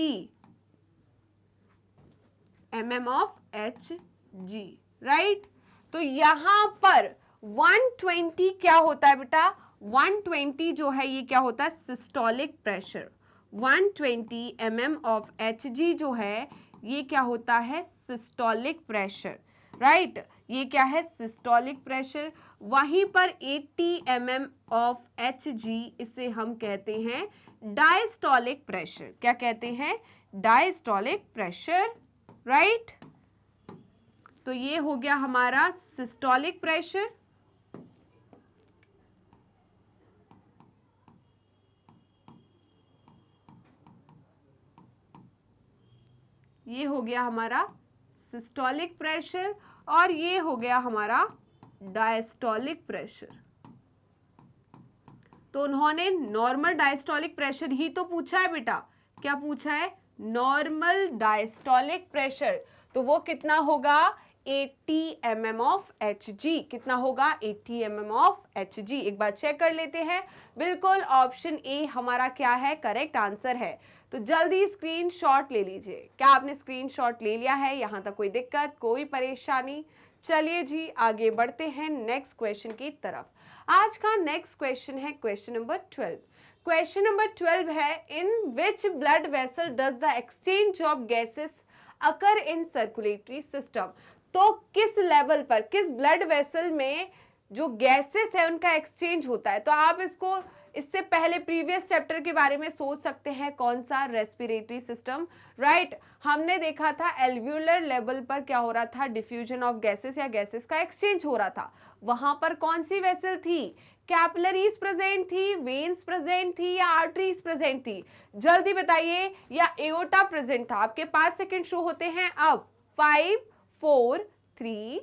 mm of Hg, right. तो यहां पर 120 क्या होता है बेटा, 120 जो है ये क्या होता है, systolic pressure. 120 mm of Hg जो है ये क्या होता है, सिस्टोलिक प्रेशर, राइट। ये क्या है, सिस्टोलिक प्रेशर। वहीं पर 80 mm ऑफ Hg इसे हम कहते हैं डायस्टोलिक प्रेशर। क्या कहते हैं, डायस्टोलिक प्रेशर, राइट। तो ये हो गया हमारा सिस्टोलिक प्रेशर, ये हो गया हमारा सिस्टोलिक प्रेशर, और ये हो गया हमारा डायस्टोलिक प्रेशर। तो उन्होंने नॉर्मल डायस्टोलिक प्रेशर ही तो पूछा है बेटा, क्या पूछा है, नॉर्मल डायस्टोलिक प्रेशर। तो वो कितना होगा, 80 mm ऑफ Hg, कितना होगा, 80 mm ऑफ Hg। एक बार चेक कर लेते हैं, बिल्कुल ऑप्शन ए हमारा क्या है, करेक्ट आंसर है। तो जल्दी स्क्रीनशॉट ले लीजिए। क्या आपने स्क्रीनशॉट ले लिया है, यहां तक कोई दिक्कत, कोई परेशानी। चलिए जी आगे बढ़ते हैं नेक्स्ट क्वेश्चन की तरफ। आज का नेक्स्ट क्वेश्चन है क्वेश्चन नंबर 12। क्वेश्चन नंबर 12 है, in which blood vessel does the exchange of gases occur in circulatory system. तो किस लेवल पर, किस ब्लड वेसल में जो गैसेस है उनका एक्सचेंज होता है। तो आप इसको इससे पहले प्रीवियस चैप्टर के बारे में सोच सकते हैं, कौन सा, रेस्पिरेटरी सिस्टम, राइट। हमने देखा था एल्व्यूलर लेवल पर क्या हो रहा था, डिफ्यूजन ऑफ गैसेस या गैसेस का एक्सचेंज हो रहा था। वहां पर कौन सी वेसल थी, कैपिलरीज प्रेजेंट थी, वेन्स प्रेजेंट थी, या आर्टरीज प्रेजेंट थी, जल्दी बताइए, या एओर्टा प्रेजेंट था। आपके 5 सेकंड शो होते हैं अब। 5 4 3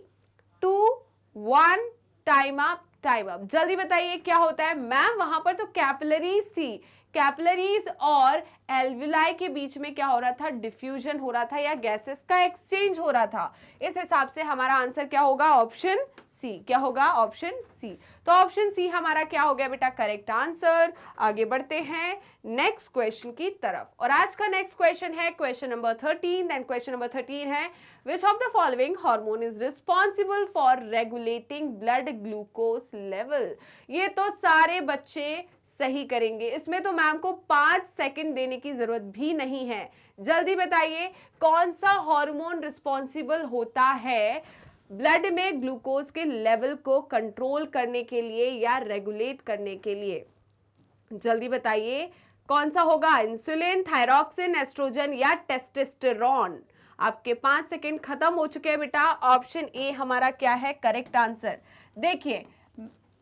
2 1 टाइम अप, टाइम अप। जल्दी बताइए क्या होता है। मैम वहां पर तो कैपिलरीज थी, कैपिलरीज और एल्वुलाई के बीच में क्या हो रहा था, डिफ्यूजन हो रहा था या गैसेस का एक्सचेंज हो रहा था। इस हिसाब से हमारा आंसर क्या होगा, ऑप्शन सी। क्या होगा, ऑप्शन सी। तो ऑप्शन सी हमारा क्या हो गया बेटा, करेक्ट आंसर। आगे बढ़ते हैं नेक्स्ट क्वेश्चन की तरफ, और आज का नेक्स्ट क्वेश्चन है question number 13। Then question number 13 है, which of the following hormone is responsible for regulating blood glucose level। ये तो सारे बच्चे सही करेंगे, इसमें तो मैम को 5 सेकंड देने की जरूरत भी नहीं है। जल्दी बताइए कौन सा हार्मोन रिस्पॉन्सिबल होता है ब्लड में ग्लूकोज के लेवल को कंट्रोल करने के लिए या रेगुलेट करने के लिए। जल्दी बताइए कौन सा होगा, इंसुलिन, थायरॉक्सिन, एस्ट्रोजन या टेस्टोस्टेरोन। आपके 5 सेकंड खत्म हो चुके हैं बेटा। ऑप्शन ए हमारा क्या है, करेक्ट आंसर। देखिए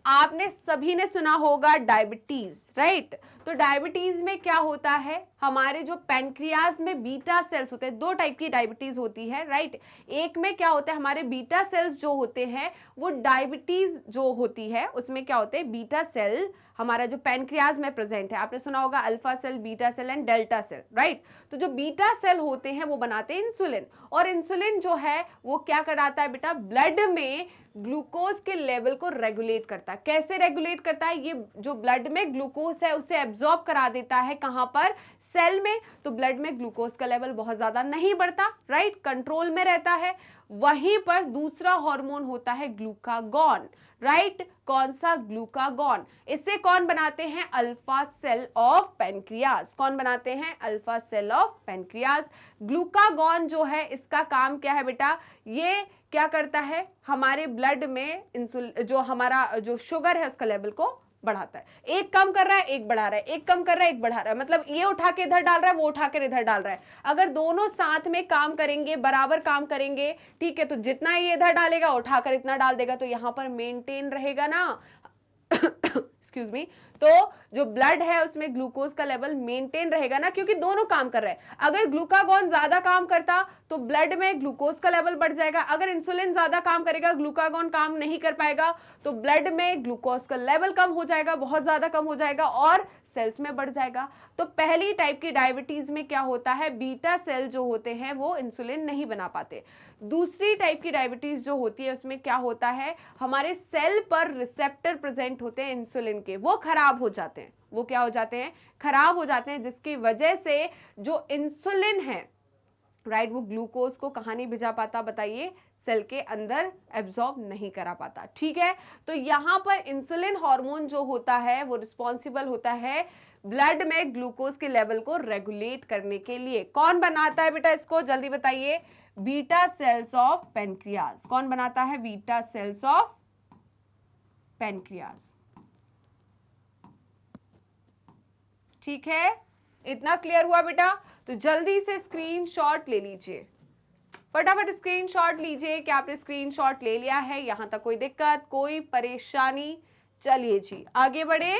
आपने सभी ने सुना होगा डायबिटीज, राइट। तो डायबिटीज में क्या होता है, हमारे जो पैनक्रियाज में बीटा सेल्स होते हैं, दो टाइप की डायबिटीज होती है, राइट। एक में क्या होता है, हमारे बीटा सेल्स जो होते हैं वो डायबिटीज जो होती है उसमें क्या होते हैं, बीटा सेल हमारा जो पैनक्रियाज में प्रेजेंट है, आपने सुना होगा alpha cell, beta cell and delta cell, right. तो जो बीटा सेल होते हैं वो बनाते हैं इंसुलिन, और इंसुलिन जो है वो क्या कराता है बेटा, ब्लड में ग्लूकोज के लेवल को रेगुलेट करता है। कैसे रेगुलेट करता है, ये जो ब्लड में ग्लूकोज है उसे एब्जॉर्ब करा देता है, कहां पर, सेल में। तो ब्लड में ग्लूकोज का लेवल बहुत ज्यादा नहीं बढ़ता, राइट, कंट्रोल में रहता है। वहीं पर दूसरा हार्मोन होता है ग्लूकागॉन, राइट। कौन सा, ग्लूकागॉन। इससे कौन बनाते हैं, अल्फा सेल ऑफ पेनक्रियाज। कौन बनाते हैं, alpha cell of pancreas. Glucagon जो है इसका काम क्या है बेटा, ये क्या करता है, हमारे ब्लड में इंसुलिन, जो हमारा जो शुगर है उसका लेवल को बढ़ाता है। एक कम कर रहा है एक बढ़ा रहा है, एक कम कर रहा है एक बढ़ा रहा है, मतलब ये उठा के इधर डाल रहा है वो उठा के इधर डाल रहा है। अगर दोनों साथ में काम करेंगे, बराबर काम करेंगे, ठीक है, तो जितना ये इधर डालेगा उठाकर इतना डाल देगा, तो यहां पर मेंटेन रहेगा ना एक्सक्यूज मी। तो जो ब्लड है उसमें ग्लूकोज का लेवल मेंटेन रहेगा ना, क्योंकि दोनों काम कर रहे हैं। अगर ग्लूकागॉन ज्यादा काम करता तो ब्लड में ग्लूकोज का लेवल बढ़ जाएगा, अगर इंसुलिन ज्यादा काम करेगा, ग्लूकागॉन काम नहीं कर पाएगा, तो ब्लड में ग्लूकोज का लेवल कम हो जाएगा, बहुत ज्यादा कम हो जाएगा और सेल्स में बढ़ जाएगा। तो पहली टाइप की डायबिटीज में क्या होता है, बीटा सेल जो होते हैं वो इंसुलिन नहीं बना पाते। दूसरी टाइप की डायबिटीज जो होती है उसमें क्या होता है, हमारे सेल पर रिसेप्टर प्रेजेंट होते हैं इंसुलिन के, वो खराब हो जाते हैं। वो क्या हो जाते हैं, खराब हो जाते हैं, जिसकी वजह से जो इंसुलिन है, राइट, वो ग्लूकोज को कहां नहीं भिजा पाता, बताइए, सेल के अंदर एब्जॉर्ब नहीं करा पाता, ठीक है। तो यहां पर इंसुलिन हार्मोन जो होता है वो रिस्पॉन्सिबल होता है ब्लड में ग्लूकोज के लेवल को रेगुलेट करने के लिए। कौन बनाता है बेटा इसको, जल्दी बताइए, बीटा सेल्स ऑफ पेनक्रियाज। कौन बनाता है, बीटा सेल्स ऑफ पेनक्रियाज, ठीक है। इतना क्लियर हुआ बेटा, तो जल्दी से स्क्रीनशॉट ले लीजिए, फटाफट स्क्रीनशॉट लीजिए कि आपने स्क्रीनशॉट ले लिया है। यहां तक कोई दिक्कत, कोई परेशानी, चलिए जी आगे बढ़े।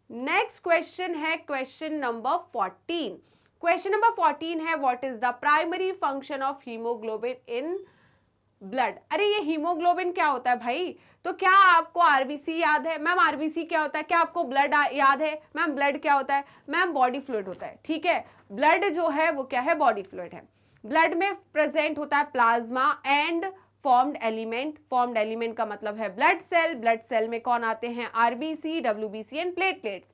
नेक्स्ट क्वेश्चन है क्वेश्चन नंबर 14। क्वेश्चन नंबर 14 है, what is the primary function of haemoglobin in blood. अरे ये हीमोग्लोबिन क्या होता है भाई, तो क्या आपको आरबीसी याद है, मैम आरबीसी क्या होता है, क्या आपको ब्लड याद है, मैम ब्लड क्या होता है, मैम बॉडी फ्लूइड होता है, ठीक है। ब्लड जो है वो क्या है, बॉडी फ्लूइड है। ब्लड में प्रेजेंट होता है plasma and formed element. Formed element का मतलब है ब्लड सेल। ब्लड सेल में कौन आते हैं, आरबीसी, डब्ल्यूबीसी एंड प्लेटलेट्स।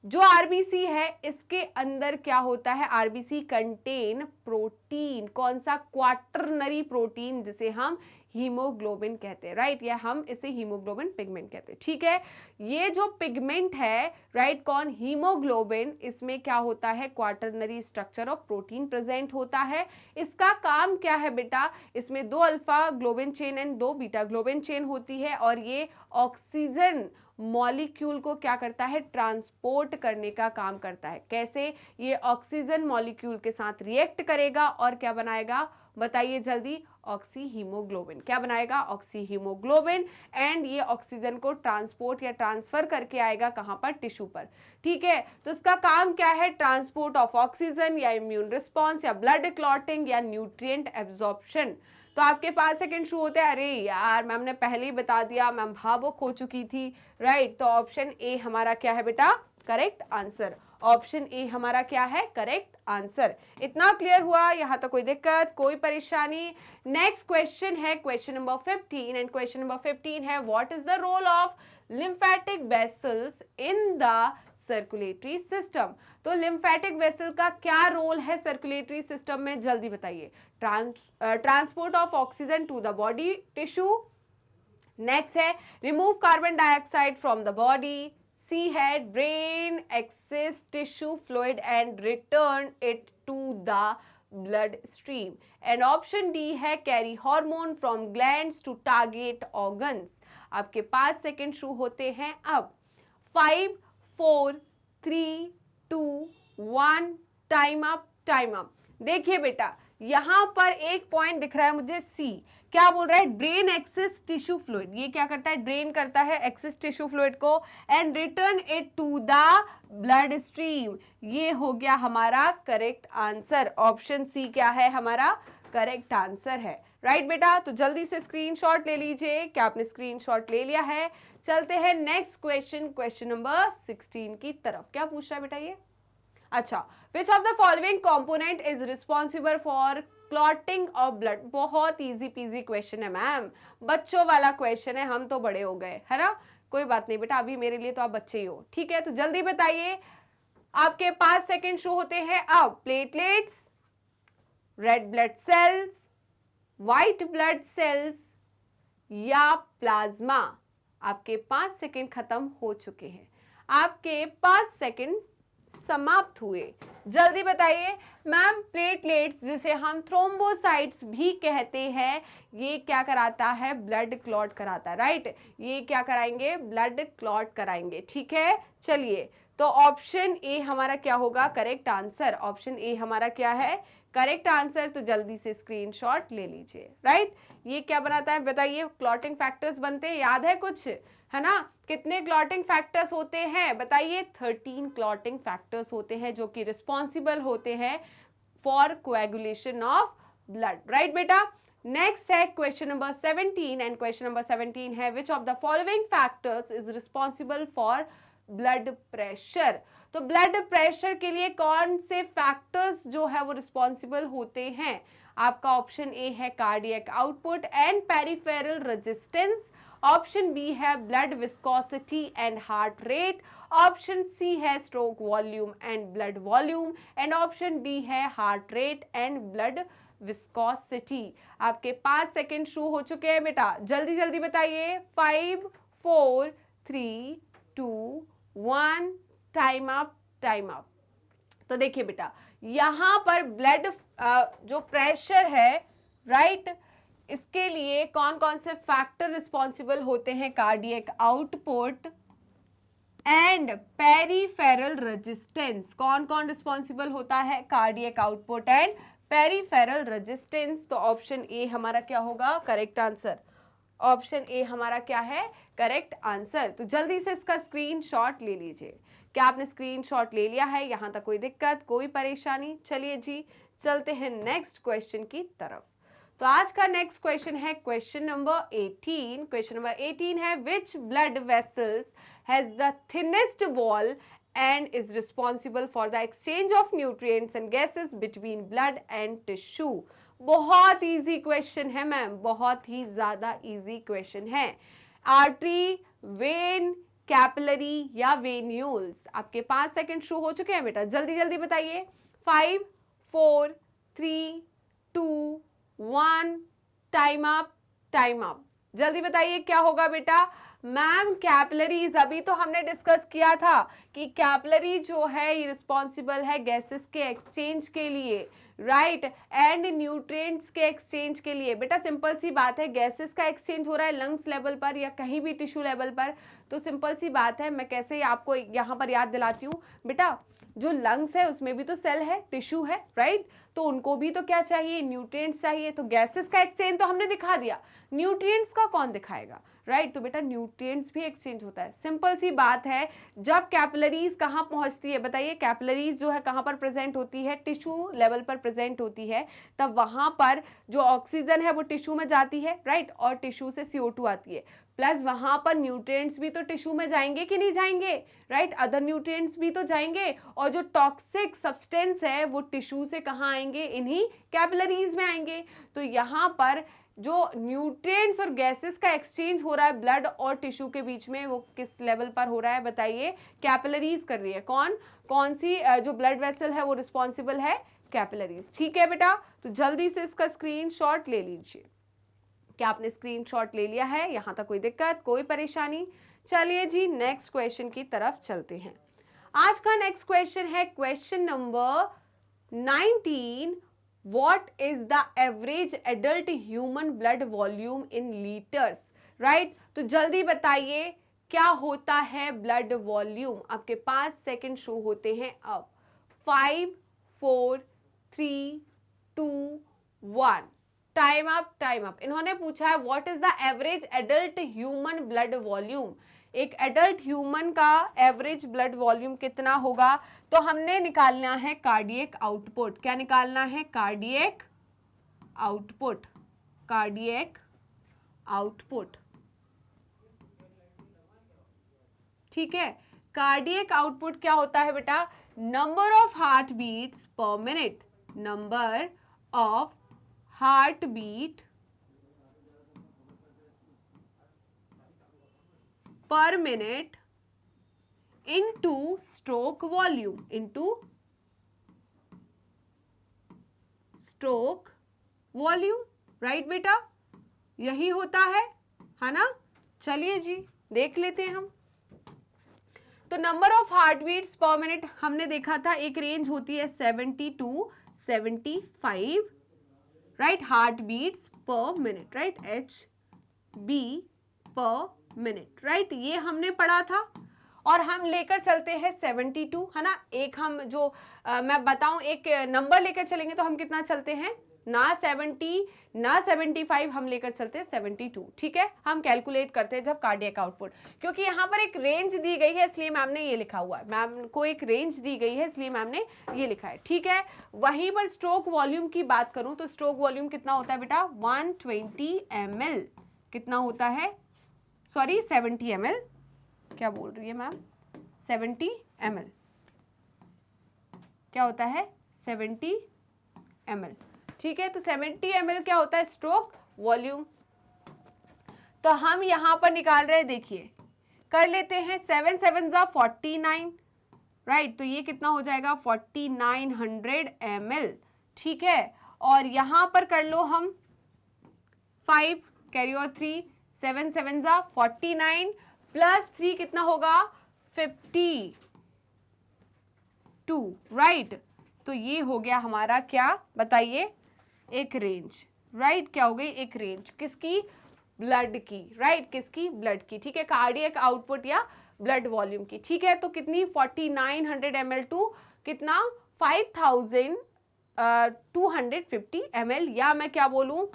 जो आरबीसी है इसके अंदर क्या होता है, आरबीसी कंटेन प्रोटीन, कौन सा, क्वाटरनरी प्रोटीन, जिसे हम हीमोग्लोबिन कहते हैं, राइट, या हम इसे हीमोग्लोबिन पिगमेंट कहते हैं, ठीक है। ये जो पिगमेंट है, राइट, कौन, हीमोग्लोबिन, इसमें क्या होता है, quaternary structure of protein present होता है। इसका काम क्या है बेटा, इसमें 2 alpha globin chain and 2 beta globin chain होती है, और ये ऑक्सीजन मॉलिक्यूल को क्या करता है, ट्रांसपोर्ट करने का काम करता है। कैसे, ये ऑक्सीजन मॉलिक्यूल के साथ रिएक्ट करेगा और क्या बनाएगा, बताइए जल्दी, ऑक्सी हीमोग्लोबिन। क्या बनाएगा, ऑक्सी हीमोग्लोबिन, एंड ये ऑक्सीजन को ट्रांसपोर्ट या ट्रांसफर करके आएगा कहां पर, टिश्यू पर, ठीक है। तो इसका काम क्या है, ट्रांसपोर्ट ऑफ ऑक्सीजन या इम्यून रिस्पॉन्स या ब्लड क्लॉटिंग या न्यूट्रिएंट एब्जॉर्प्शन। तो आपके पास सेकंड शुरू होते हैं, अरे यार मैम ने पहले ही बता दिया, मैम भावुक हो चुकी थी, राइट। तो ऑप्शन ए हमारा क्या है बेटा, करेक्ट आंसर। ऑप्शन ए हमारा क्या है, करेक्ट आंसर। इतना क्लियर हुआ, यहां तक कोई दिक्कत, कोई परेशानी। नेक्स्ट क्वेश्चन है question number 15, and question number 15 है, what is the role of lymphatic vessels in the circulatory system. तो लिम्फेटिक वेसल का क्या रोल है सर्कुलेटरी सिस्टम में, जल्दी बताइए। Transport of oxygen to the body tissue. Next है, remove carbon dioxide from the body. C है, drain excess tissue fluid and return it to the blood stream. And option D है, carry hormone from glands to target organs. आपके 5 second शुरू होते हैं अब। 5 4 3 2 1, time up, time up. देखिए बेटा, यहां पर एक पॉइंट दिख रहा है मुझे, सी। क्या बोल रहा है, ड्रेन एक्सेस टिश्यू फ्लूइड, ये क्या करता है, ड्रेन करता है एक्सेस टिश्यू फ्लूइड को and return it to the blood stream. ये हो गया हमारा करेक्ट आंसर, ऑप्शन सी क्या है हमारा करेक्ट आंसर है। राइट बेटा, तो जल्दी से स्क्रीनशॉट ले लीजिए। क्या आपने स्क्रीनशॉट ले लिया है? चलते हैं नेक्स्ट क्वेश्चन, क्वेश्चन नंबर 16 की तरफ। क्या पूछ रहा है बेटा ये? अच्छा, विच of the following component is responsible for clotting of blood. बहुत इजी पीजी क्वेश्चन है मैम, बच्चों वाला क्वेश्चन है, हम तो बड़े हो गए है ना। कोई बात नहीं बेटा, अभी मेरे लिए तो आप बच्चे ही हो, ठीक है। तो जल्दी बताइए, आपके 5 सेकंड शो होते हैं अब। Platelets, red blood sales, white blood cells या प्लाज्मा। आपके 5 सेकंड खत्म हो चुके हैं, आपके 5 सेकंड समाप्त हुए। जल्दी बताइए मैम। प्लेटलेट्स जिसे हम थ्रोम्बोसाइट्स भी कहते हैं, ये क्या कराता है, ब्लड क्लॉट कराता है, राइट। ये क्या कराएंगे, ब्लड क्लॉट कराएंगे, ठीक है। चलिए, तो ऑप्शन ए हमारा क्या होगा करेक्ट आंसर, ऑप्शन ए हमारा क्या है करेक्ट आंसर। तो जल्दी से स्क्रीनशॉट ले लीजिए, राइट। ये क्या बनाता है बताइए, क्लॉटिंग फैक्टर्स बनते हैं, याद है कुछ, है ना। कितने क्लॉटिंग फैक्टर्स होते हैं बताइए, 13 क्लॉटिंग फैक्टर्स होते हैं जो कि रिस्पॉन्सिबल होते हैं for coagulation of blood, right बेटा। नेक्स्ट है question number 17 and question number 17 है which of the following factors is responsible for blood pressure. तो ब्लड प्रेशर के लिए कौन से फैक्टर्स जो है वो रिस्पॉन्सिबल होते हैं? आपका ऑप्शन ए है cardiac output and peripheral resistance, option B है blood viscosity and heart rate, option C है stroke volume and blood volume and option D है heart rate and blood viscosity. आपके 5 सेकेंड शुरू हो चुके हैं बेटा, जल्दी जल्दी बताइए। 5 4 3 2 1, टाइम अप, टाइम अप। तो देखिए बेटा, यहां पर ब्लड जो प्रेशर है, राइट, इसके लिए कौन कौन से फैक्टर रिस्पॉन्सिबल होते हैं? Cardiac output and peripheral resistance. कौन कौन रिस्पॉन्सिबल होता है? Cardiac output and peripheral resistance. तो ऑप्शन ए हमारा क्या होगा करेक्ट आंसर, ऑप्शन ए हमारा क्या है करेक्ट आंसर। तो जल्दी से इसका स्क्रीनशॉट ले लीजिए। क्या आपने स्क्रीनशॉट ले लिया है? यहां तक कोई दिक्कत, कोई परेशानी? चलिए जी, चलते हैं नेक्स्ट क्वेश्चन की तरफ। तो आज का नेक्स्ट क्वेश्चन है क्वेश्चन नंबर 18। क्वेश्चन नंबर 18 है which blood vessels has the thinnest wall and is responsible for the exchange of nutrients and gases between blood and tissue। बहुत इजी क्वेश्चन है ma'am, बहुत ही ज्यादा इजी क्वेश्चन है। Artery, when, capillary या venules. आपके 5 second शुरू हो चुके हैं बेटा, जल्दी जल्दी बताइए। 5 4 3 2 1, टाइम अप, टाइम अप। जल्दी बताइए क्या होगा बेटा। मैम कैपिलरीज, अभी तो हमने डिस्कस किया था कि कैपिलरी जो है ये रिस्पॉन्सिबल है गैसेस के एक्सचेंज के लिए, राइट, एंड न्यूट्रिएंट्स के एक्सचेंज के लिए। बेटा सिंपल सी बात है, गैसेस का एक्सचेंज हो रहा है लंग्स लेवल पर या कहीं भी टिश्यू लेवल पर, तो सिंपल सी बात है, मैं कैसे आपको यहाँ पर याद दिलाती हूँ बेटा, जो लंग्स है उसमें भी तो सेल है, टिश्यू है, राइट, तो उनको भी तो क्या चाहिए, न्यूट्रिएंट्स चाहिए। तो गैसेस का एक्सचेंज तो हमने दिखा दिया, न्यूट्रिएंट्स का कौन दिखाएगा, राइट। तो बेटा न्यूट्रिएंट्स भी एक्सचेंज होता है, सिंपल सी बात है। जब कैपिलरीज कहाँ पहुंचती है बताइए, कैपिलरीज जो है कहाँ पर प्रेजेंट होती है, टिश्यू लेवल पर प्रेजेंट होती है, तब वहां पर जो ऑक्सीजन है वो टिश्यू में जाती है, राइट, और टिश्यू से CO2 आती है, प्लस वहां पर न्यूट्रिएंट्स भी तो टिश्यू में जाएंगे कि नहीं जाएंगे, राइट, अदर न्यूट्रिएंट्स भी तो जाएंगे, और जो टॉक्सिक सब्सटेंस है वो टिश्यू से कहाँ आएंगे, इन्हीं कैपिलरीज में आएंगे। तो यहाँ पर जो न्यूट्रिएंट्स और गैसेस का एक्सचेंज हो रहा है ब्लड और टिश्यू के बीच में, वो किस लेवल पर हो रहा है बताइए, कैपिलरीज कर रही है। कौन कौन सी जो ब्लड वेसल है वो रिस्पॉन्सिबल है, कैपिलरीज, ठीक है बेटा। तो जल्दी से इसका स्क्रीनशॉट ले लीजिए। क्या आपने स्क्रीनशॉट ले लिया है? यहां तक कोई दिक्कत, कोई परेशानी? चलिए जी नेक्स्ट क्वेश्चन की तरफ चलते हैं। आज का नेक्स्ट क्वेश्चन है question number 19। What is the average adult human blood volume in liters, right? तो जल्दी बताइए क्या होता है ब्लड वॉल्यूम। आपके 5 सेकंड शो होते हैं अब। 5 4 3 2 1, टाइम अप, टाइम अप। इन्होंने पूछा है what is the average adult human blood volume. एक एडल्ट ह्यूमन का एवरेज ब्लड वॉल्यूम कितना होगा, तो हमने निकालना है कार्डियक आउटपुट। क्या निकालना है? कार्डियक आउटपुट, कार्डियक आउटपुट, ठीक है। कार्डियक आउटपुट क्या होता है बेटा? Number of heart beats per minute, number of heart beat per minute into stroke volume, into stroke volume, right बेटा, यही होता है ना। चलिए जी देख लेते हैं हम। तो number of heart beats per minute हमने देखा था, एक रेंज होती है 70 to 75, right, heart beats per minute, right, HB per minute, right, ये हमने पढ़ा था। और हम लेकर चलते हैं 72, है ना। एक हम जो मैं बताऊं, एक नंबर लेकर चलेंगे तो हम कितना चलते हैं, ना 70 ना 75, हम लेकर चलते हैं 72, ठीक है। हम कैलकुलेट करते हैं जब कार्डियक आउटपुट, क्योंकि यहाँ पर एक रेंज दी गई है इसलिए मैम ने ये लिखा हुआ है, मैम को एक रेंज दी गई है इसलिए मैम ने ये लिखा है, ठीक है। वहीं पर स्ट्रोक वॉल्यूम की बात करूं तो स्ट्रोक वॉल्यूम कितना होता है बेटा? 120 ml। कितना होता है? सॉरी 70 ml, क्या बोल रही है मैम? 70 ml क्या होता है? 70 ml, ठीक है। तो 70 ml क्या होता है? Stroke volume. तो हम यहां पर निकाल रहे हैं, देखिए कर लेते हैं, 7 7 49, राइट, तो ये कितना हो जाएगा? 4900 ml, ठीक है। और यहां पर कर लो हम 5 कैरी और 3, 7 7 49 प्लस 3 कितना होगा? 52, राइट। तो ये हो गया हमारा क्या, बताइए? एक रेंज, राइट, क्या हो गई? एक रेंज किसकी? ब्लड की, राइट, किसकी? ब्लड की, ठीक है, कार्डियक आउटपुट या ब्लड वॉल्यूम की, ठीक है। तो कितनी? 4900 ml टू कितना? 5250 ml, या मैं क्या बोलूं?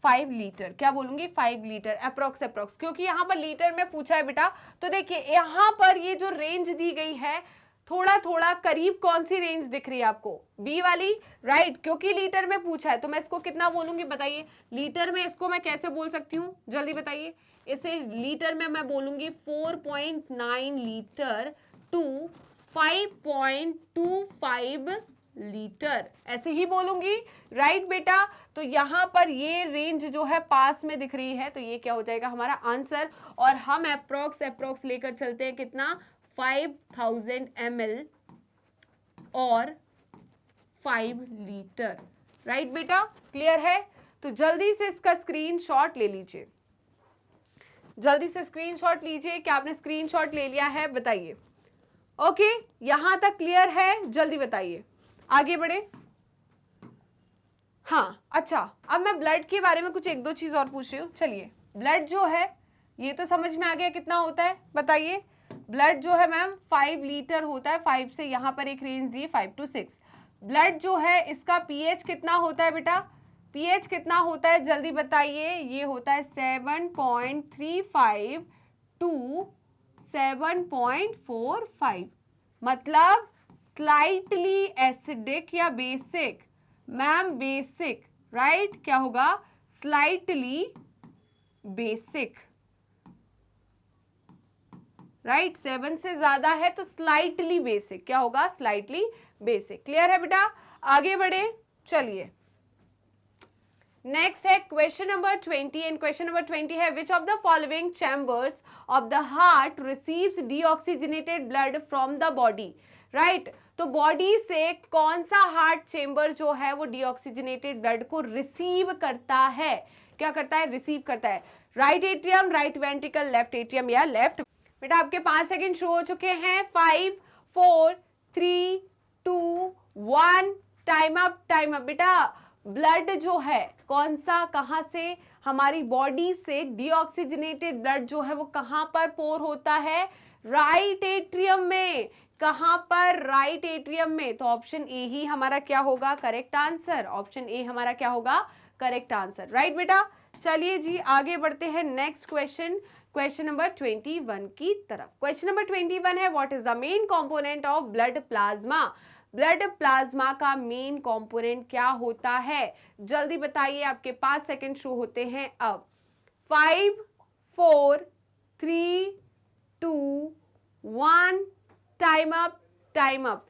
5 लीटर, क्या बोलूंगी? 5 लीटर अप्रोक्स, क्योंकि यहाँ पर लीटर में पूछा है बेटा। तो देखिए यहाँ पर ये जो रेंज दी गई है, थोड़ा थोड़ा करीब कौन सी रेंज दिख रही है आपको? बी वाली, राइट, क्योंकि लीटर में पूछा है। तो मैं इसको कितना बोलूंगी बताइए? लीटर में इसको मैं कैसे बोल सकती हूँ, जल्दी बताइए। इसे लीटर में मैं बोलूंगी 4.9 लीटर टू 5.25 लीटर, ऐसे ही बोलूंगी, राइट बेटा। तो यहाँ पर ये रेंज जो है पास में दिख रही है, तो ये क्या हो जाएगा हमारा आंसर। और हम अप्रोक्स लेकर चलते हैं कितना? 5000 ml और 5 लीटर, राइट बेटा, क्लियर है। तो जल्दी से इसका स्क्रीनशॉट ले लीजिए, जल्दी से स्क्रीनशॉट लीजिए। क्या आपने स्क्रीनशॉट ले लिया है? बताइए। ओके, यहां तक क्लियर है? जल्दी बताइए, आगे बढ़े। हाँ, अच्छा, अब मैं ब्लड के बारे में कुछ एक दो चीज और पूछ रही हूँ। चलिए, ब्लड जो है ये तो समझ में आ गया कितना होता है, बताइए। ब्लड जो है मैम 5 लीटर होता है, 5 से यहाँ पर एक रेंज दी 5 to 6। ब्लड जो है इसका पीएच कितना होता है बेटा? पीएच कितना होता है जल्दी बताइए? ये होता है 7.35 टू 7.45, मतलब स्लाइटली एसिडिक या बेसिक? मैम बेसिक, राइट, क्या होगा? स्लाइटली बेसिक, राइट, 7 से ज्यादा है तो स्लाइटली बेसिक, क्या होगा? स्लाइटली बेसिक, क्लियर है बेटा? आगे बढ़े, चलिए। नेक्स्ट है question number 20, and question number 20 है which of the following chambers of the heart receives deoxygenated blood from the body, right. तो बॉडी से कौन सा हार्ट चेम्बर जो है वो डीऑक्सीजनेटेड ब्लड को रिसीव करता है? क्या करता है? रिसीव करता है। Right atrium, right ventricle, left atrium या लेफ्ट। बेटा आपके 5 सेकेंड शुरू हो चुके हैं। 5 4 3 2 1, टाइम अप, टाइम अप। बेटा ब्लड जो है कौन सा, कहां से? हमारी बॉडी से डीऑक्सीजनेटेड ब्लड जो है वो कहां पर पोर होता है? राइट एट्रियम में। कहां पर? राइट एट्रियम में। तो ऑप्शन ए ही हमारा क्या होगा? Correct answer. ऑप्शन ए हमारा क्या होगा? करेक्ट आंसर, राइट बेटा। चलिए जी आगे बढ़ते हैं नेक्स्ट क्वेश्चन, क्वेश्चन नंबर 21 की तरफ। क्वेश्चन नंबर 21 है, what is the main component of blood plasma. Blood plasma का मेन कंपोनेंट क्या होता है, जल्दी बताइए, आपके 5 सेकंड शुरू होते हैं अब। 5 4 3 2 1, टाइम अप, टाइम अप।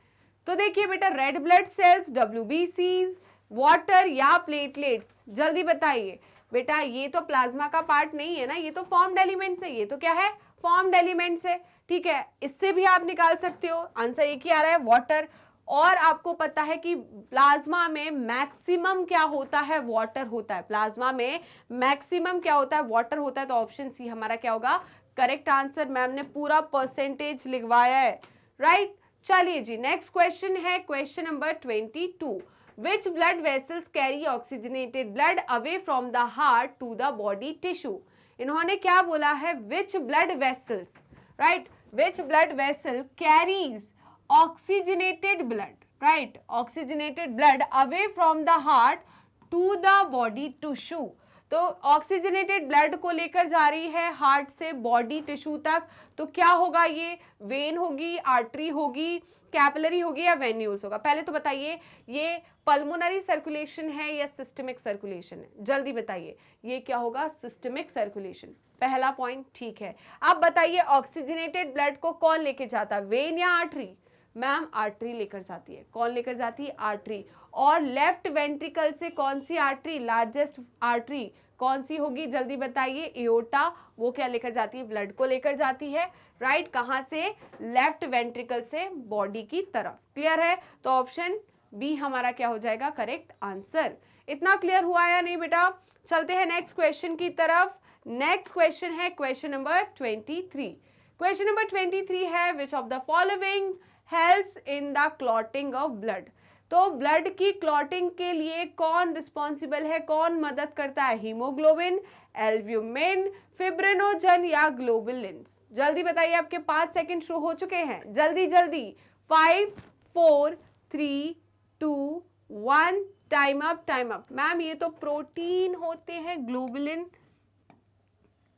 तो देखिए बेटा, red blood sales, WBCs, water या प्लेटलेट्स, जल्दी बताइए बेटा। ये तो प्लाज्मा का पार्ट नहीं है ना, ये तो फॉर्म्ड एलिमेंट्स है, ये तो क्या है, फॉर्म्ड एलिमेंट्स है, ठीक है। इससे भी आप निकाल सकते हो, आंसर एक ही आ रहा है, वाटर। और आपको पता है कि प्लाज्मा में मैक्सिमम क्या होता है, वाटर होता है। प्लाज्मा में मैक्सिमम क्या होता है, वाटर होता है। तो ऑप्शन सी हमारा क्या होगा, करेक्ट आंसर। मैम ने पूरा परसेंटेज लिखवाया है, राइट। चलिए जी नेक्स्ट क्वेश्चन है, question number 22। Which blood vessels carry oxygenated blood away from the heart to the body tissue? इन्होंने क्या बोला है, which blood vessels, right? Which blood vessel carries oxygenated blood, right? Oxygenated blood away from the heart to the body tissue. तो oxygenated blood को लेकर जा रही है हार्ट से बॉडी टिश्यू तक, तो क्या होगा, ये वेन होगी, आर्टरी होगी, कैपिलरी होगी या वेन्यूल्स होगा। पहले तो बताइए ये पल्मोनरी सर्कुलेशन है या सिस्टमिक सर्कुलेशन है, जल्दी बताइए, ये क्या होगा, सिस्टमिक सर्कुलेशन। पहला पॉइंट ठीक है। अब बताइए ऑक्सीजनेटेड ब्लड को कौन लेके जाता है, वेन या आर्टरी। मैम आर्टरी लेकर जाती है। कौन लेकर जाती है, आर्टरी। और लेफ्ट वेंट्रिकल से कौन सी आर्टरी, लार्जेस्ट आर्टरी कौन सी होगी, जल्दी बताइए, एओर्टा, वो क्या लेकर जाती है, ब्लड को लेकर जाती है, राइट। कहां से, लेफ्ट वेंट्रिकल से बॉडी की तरफ। क्लियर है, तो ऑप्शन बी हमारा क्या हो जाएगा, करेक्ट आंसर। इतना क्लियर हुआ या नहीं बेटा। चलते हैं नेक्स्ट क्वेश्चन की तरफ। नेक्स्ट क्वेश्चन है क्वेश्चन नंबर 23। क्वेश्चन नंबर 23 है, which of the following helps in the clotting of blood. तो ब्लड की क्लॉटिंग के लिए कौन रिस्पॉन्सिबल है, कौन मदद करता है, हीमोग्लोबिन, एल्ब्यूमिन, फिब्रिनोजन या ग्लोबुलिन। जल्दी बताइए, आपके 5 सेकंड शुरू हो चुके हैं, जल्दी जल्दी। 5 4 3 2 1, time up, time up. Ma'am ये तो प्रोटीन होते हैं, globulin,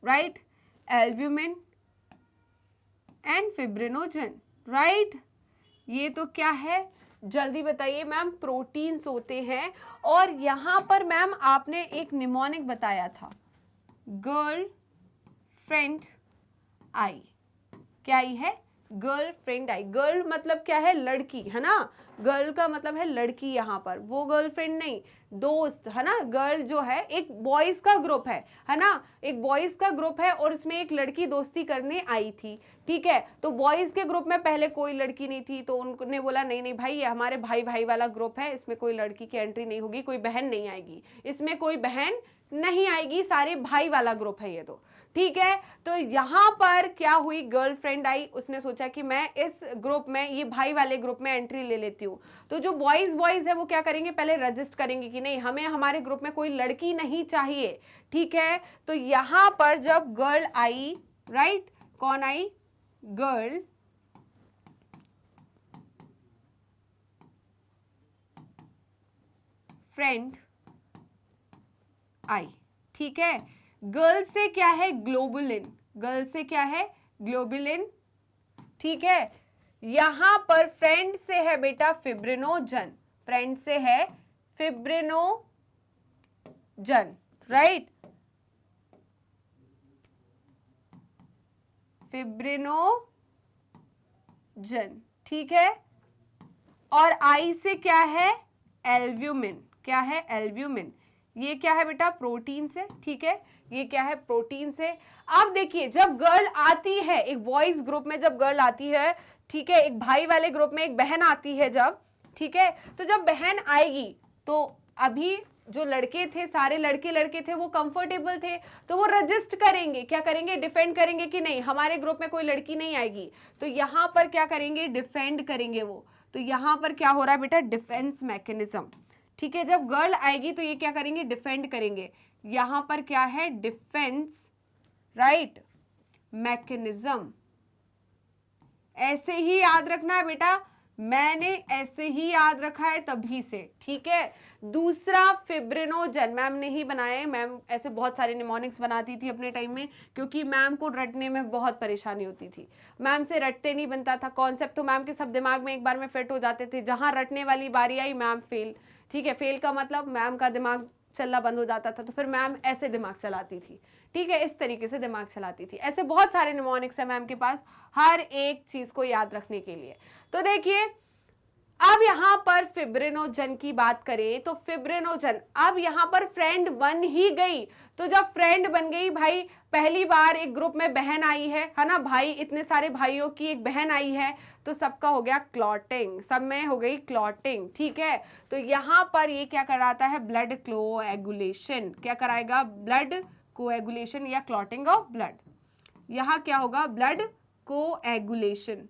right, albumin and fibrinogen, right. ये तो क्या है, जल्दी बताइए मैम, प्रोटीन्स होते हैं। और यहां पर मैम आपने एक निमोनिक बताया था, गर्ल फ्रेंड आई। क्या आई है, गर्ल फ्रेंड आई। गर्ल मतलब क्या है, लड़की, है ना। गर्ल का मतलब है लड़की, यहाँ पर वो गर्लफ्रेंड नहीं, दोस्त, है ना। गर्ल जो है एक बॉयज का ग्रुप है ना, एक बॉयज का ग्रुप है और इसमें एक लड़की दोस्ती करने आई थी, ठीक है। तो बॉयज के ग्रुप में पहले कोई लड़की नहीं थी, तो उन्होंने बोला नहीं नहीं भाई, ये हमारे भाई भाई वाला ग्रुप है, इसमें कोई लड़की की एंट्री नहीं होगी, कोई बहन नहीं आएगी, इसमें कोई बहन नहीं आएगी, सारे भाई वाला ग्रुप है ये तो, ठीक है। तो यहां पर क्या हुई, गर्लफ्रेंड आई, उसने सोचा कि मैं इस ग्रुप में, ये भाई वाले ग्रुप में एंट्री ले लेती हूँ। तो जो बॉयज है वो क्या करेंगे, पहले रजिस्ट करेंगे कि नहीं, हमें हमारे ग्रुप में कोई लड़की नहीं चाहिए, ठीक है। तो यहां पर जब गर्ल आई, राइट, कौन आई, गर्ल फ्रेंड आई, ठीक है। गर्ल से क्या है, ग्लोबुलिन, गर्ल से क्या है, ग्लोबुलिन, ठीक है। यहां पर फ्रेंड से है बेटा फिब्रिनोजन, फ्रेंड से है फिब्रिनोजन, राइट, फिब्रिनोजन, ठीक है। और आई से क्या है, एल्ब्यूमिन, क्या है, एल्ब्यूमिन। ये क्या है बेटा, प्रोटीन से, ठीक है, ये क्या है, प्रोटीन से। अब देखिए जब गर्ल आती है एक बॉयज ग्रुप में, जब गर्ल आती है, ठीक है, एक भाई वाले ग्रुप में एक बहन आती है जब, ठीक है, तो जब बहन आएगी तो अभी जो लड़के थे, सारे लड़के थे, वो कंफर्टेबल थे, तो वो रजिस्ट करेंगे, क्या करेंगे, डिफेंड करेंगे कि नहीं हमारे ग्रुप में कोई लड़की नहीं आएगी, तो यहां पर क्या करेंगे, डिफेंड करेंगे वो। तो यहां पर क्या हो रहा है बेटा, डिफेंस मैकेनिज्म, ठीक है। जब गर्ल आएगी तो ये क्या करेंगे, डिफेंड करेंगे। यहां पर क्या है, डिफेंस, राइट, मैकेनिज्म। ऐसे ही याद रखना है बेटा, मैंने ऐसे ही याद रखा है तभी से, ठीक है। दूसरा फिब्रिनोजन मैम ने ही बनाया है। मैम ऐसे बहुत सारे निमोनिक्स बनाती थी अपने टाइम में, क्योंकि मैम को रटने में बहुत परेशानी होती थी। मैम से रटते नहीं बनता था, कॉन्सेप्ट तो मैम के सब दिमाग में एक बार में फिट हो जाते थे। जहां रटने वाली बारी आई मैम फेल, ठीक है। फेल का मतलब मैम का दिमाग चलना बंद हो जाता था, तो फिर मैम ऐसे दिमाग चलाती थी, ठीक है, इस तरीके से दिमाग चलाती थी। ऐसे बहुत सारे निमोनिक्स है मैम के पास हर एक चीज को याद रखने के लिए। तो देखिए अब यहां पर फिब्रिनोजन की बात करें तो फिब्रिनोजन, अब यहां पर फ्रेंड बन ही गई। तो जब फ्रेंड बन गई भाई, पहली बार एक ग्रुप में बहन आई है ना भाई, इतने सारे भाइयों की एक बहन आई है, तो सबका हो गया क्लॉटिंग, सब में हो गई क्लॉटिंग, ठीक है। तो यहां पर ये क्या कराता है, ब्लड कोएगुलेशन, क्या कराएगा, ब्लड कोएगुलेशन या क्लॉटिंग ऑफ ब्लड। यहां क्या होगा, ब्लड कोएगुलेशन,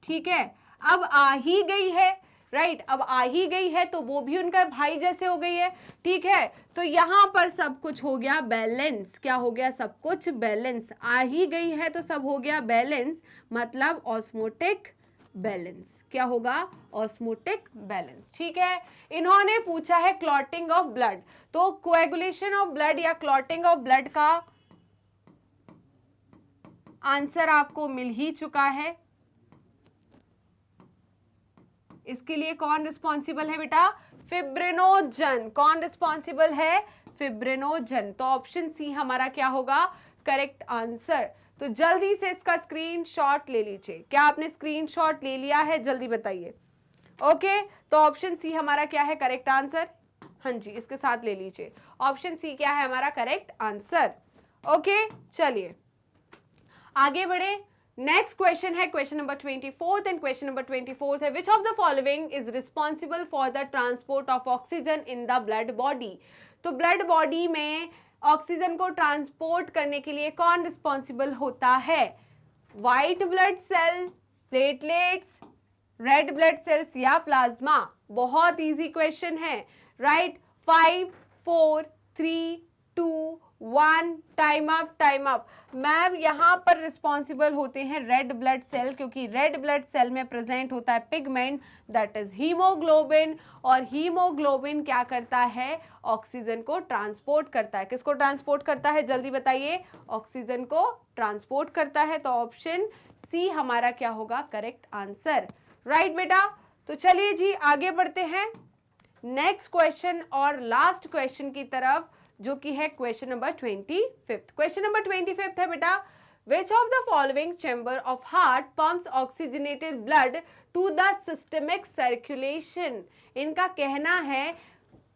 ठीक है। अब आ ही गई है, राइट, अब आ ही गई है तो वो भी उनका भाई जैसे हो गई है, ठीक है। तो यहां पर सब कुछ हो गया बैलेंस, क्या हो गया, सब कुछ बैलेंस, आ ही गई है तो सब हो गया बैलेंस, मतलब ऑस्मोटिक बैलेंस, क्या होगा, ऑस्मोटिक बैलेंस, ठीक है। इन्होंने पूछा है क्लॉटिंग ऑफ ब्लड, तो कोएगुलेशन ऑफ ब्लड या क्लॉटिंग ऑफ ब्लड का आंसर आपको मिल ही चुका है। इसके लिए कौन रिस्पॉन्सिबल है बेटा, फिब्रिनोजन, कौन रिस्पॉन्सिबल है, फिब्रिनोजन। तो ऑप्शन सी हमारा क्या होगा, करेक्ट आंसर। तो जल्दी से इसका स्क्रीनशॉट ले लीजिए। क्या आपने स्क्रीनशॉट ले लिया है, जल्दी बताइए। ओके, तो ऑप्शन सी हमारा क्या है, करेक्ट आंसर। हाँ जी, इसके साथ ले लीजिए, ऑप्शन सी क्या है हमारा करेक्ट आंसर। ओके, चलिए आगे बढ़े। नेक्स्ट क्वेश्चन है question number 24 and question number 24 है, which of the following is responsible for the transport of oxygen in the blood body. तो ब्लड बॉडी में ऑक्सीजन को ट्रांसपोर्ट करने के लिए कौन रिस्पॉन्सिबल होता है, white blood cell, platelets, red blood cells या प्लाज्मा। बहुत इजी क्वेश्चन है, right. 5 4 3 2 1, time up, time up. Ma'am यहां पर रिस्पॉन्सिबल होते हैं रेड ब्लड सेल, क्योंकि रेड ब्लड सेल में प्रेजेंट होता है पिगमेंट दैट इज हीमोग्लोबिन, और हीमोग्लोबिन क्या करता है, ऑक्सीजन को ट्रांसपोर्ट करता है। किसको ट्रांसपोर्ट करता है, जल्दी बताइए, ऑक्सीजन को ट्रांसपोर्ट करता है। तो ऑप्शन सी हमारा क्या होगा, करेक्ट आंसर, राइट बेटा। तो चलिए जी आगे बढ़ते हैं नेक्स्ट क्वेश्चन और लास्ट क्वेश्चन की तरफ, जो कि है क्वेश्चन नंबर 25। क्वेश्चन नंबर 25 है बेटा, which of the following chamber of heart pumps oxygenated blood to the systemic circulation. इनका कहना है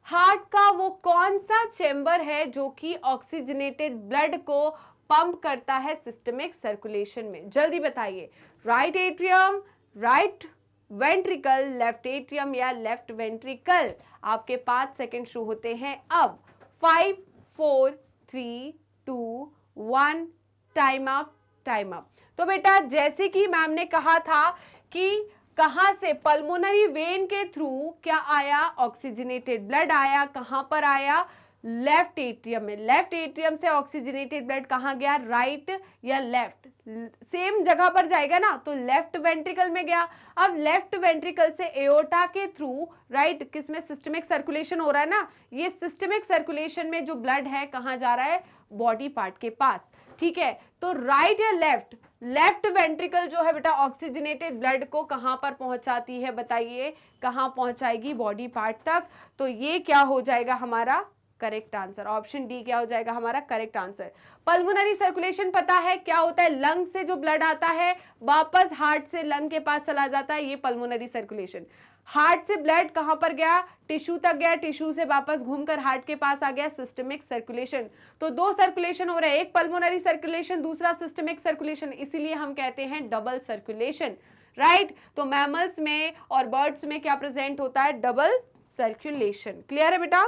हार्ट का वो कौन सा चैम्बर है जो कि ऑक्सीजनेटेड ब्लड को पंप करता है सिस्टमिक सर्कुलेशन में, जल्दी बताइए। Right atrium, right ventricle, left atrium या लेफ्ट वेंट्रिकल। आपके 5 सेकंड शुरू होते हैं अब। 5 4 3 2 1, टाइम अप, टाइम अप। तो बेटा जैसे कि मैम ने कहा था कि कहां से, पल्मोनरी वेन के थ्रू क्या आया, ऑक्सीजनेटेड ब्लड आया। कहां पर आया, लेफ्ट एट्रियम में। लेफ्ट एट्रियम से ऑक्सीजनेटेड ब्लड कहां गया, राइट या लेफ्ट, सेम जगह पर जाएगा ना, तो लेफ्ट वेंट्रिकल में गया। अब लेफ्ट वेंट्रिकल से एओर्टा के थ्रू, राइट, किसमें, सिस्टमिक सर्कुलेशन हो रहा है ना, ये सिस्टमिक सर्कुलेशन में जो ब्लड है कहां जा रहा है, बॉडी पार्ट के पास, ठीक है। तो राइट या लेफ्ट, लेफ्ट वेंट्रिकल जो है बेटा ऑक्सीजनेटेड ब्लड को कहां पर पहुंचाती है, बताइए कहां पहुंचाएगी, बॉडी पार्ट तक। तो ये क्या हो जाएगा हमारा करेक्ट आंसर, ऑप्शन डी क्या हो जाएगा हमारा करेक्ट आंसर। पल्मोनरी सर्कुलेशन पता है क्या होता है, लंग से जो ब्लड आता है वापस हार्ट से लंग के पास चला जाता है, ये पल्मोनरी सर्कुलेशन। हार्ट से ब्लड कहां पर गया, टिश्यू तक गया, टिश्यू से वापस घूमकर हार्ट के पास आ गया, सिस्टमिक सर्कुलेशन। तो 2 सर्कुलेशन हो रहे हैं, एक पल्मोनरी सर्कुलेशन, दूसरा सिस्टमिक सर्कुलेशन, इसीलिए हम कहते हैं डबल सर्कुलेशन, राइट। तो मैमल्स में और बर्ड्स में क्या प्रेजेंट होता है, डबल सर्कुलेशन। क्लियर है बेटा,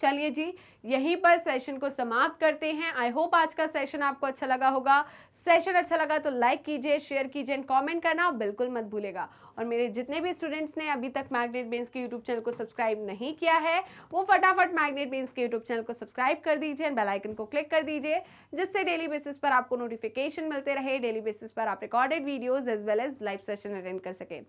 चलिए जी, यहीं पर सेशन को समाप्त करते हैं। आई होप आज का सेशन आपको अच्छा लगा होगा। सेशन अच्छा लगा तो लाइक कीजिए, शेयर कीजिए एंड कमेंट करना बिल्कुल मत भूलेगा। और मेरे जितने भी स्टूडेंट्स ने अभी तक मैग्नेट ब्रेन्स के यूट्यूब चैनल को सब्सक्राइब नहीं किया है, वो फटाफट मैग्नेट ब्रेन्स के यूट्यूब चैनल को सब्सक्राइब कर दीजिए एंड बेल आइकन को क्लिक कर दीजिए, जिससे डेली बेसिस पर आपको नोटिफिकेशन मिलते रहे, डेली बेसिस पर आप recorded videos as well as live session attend कर सके।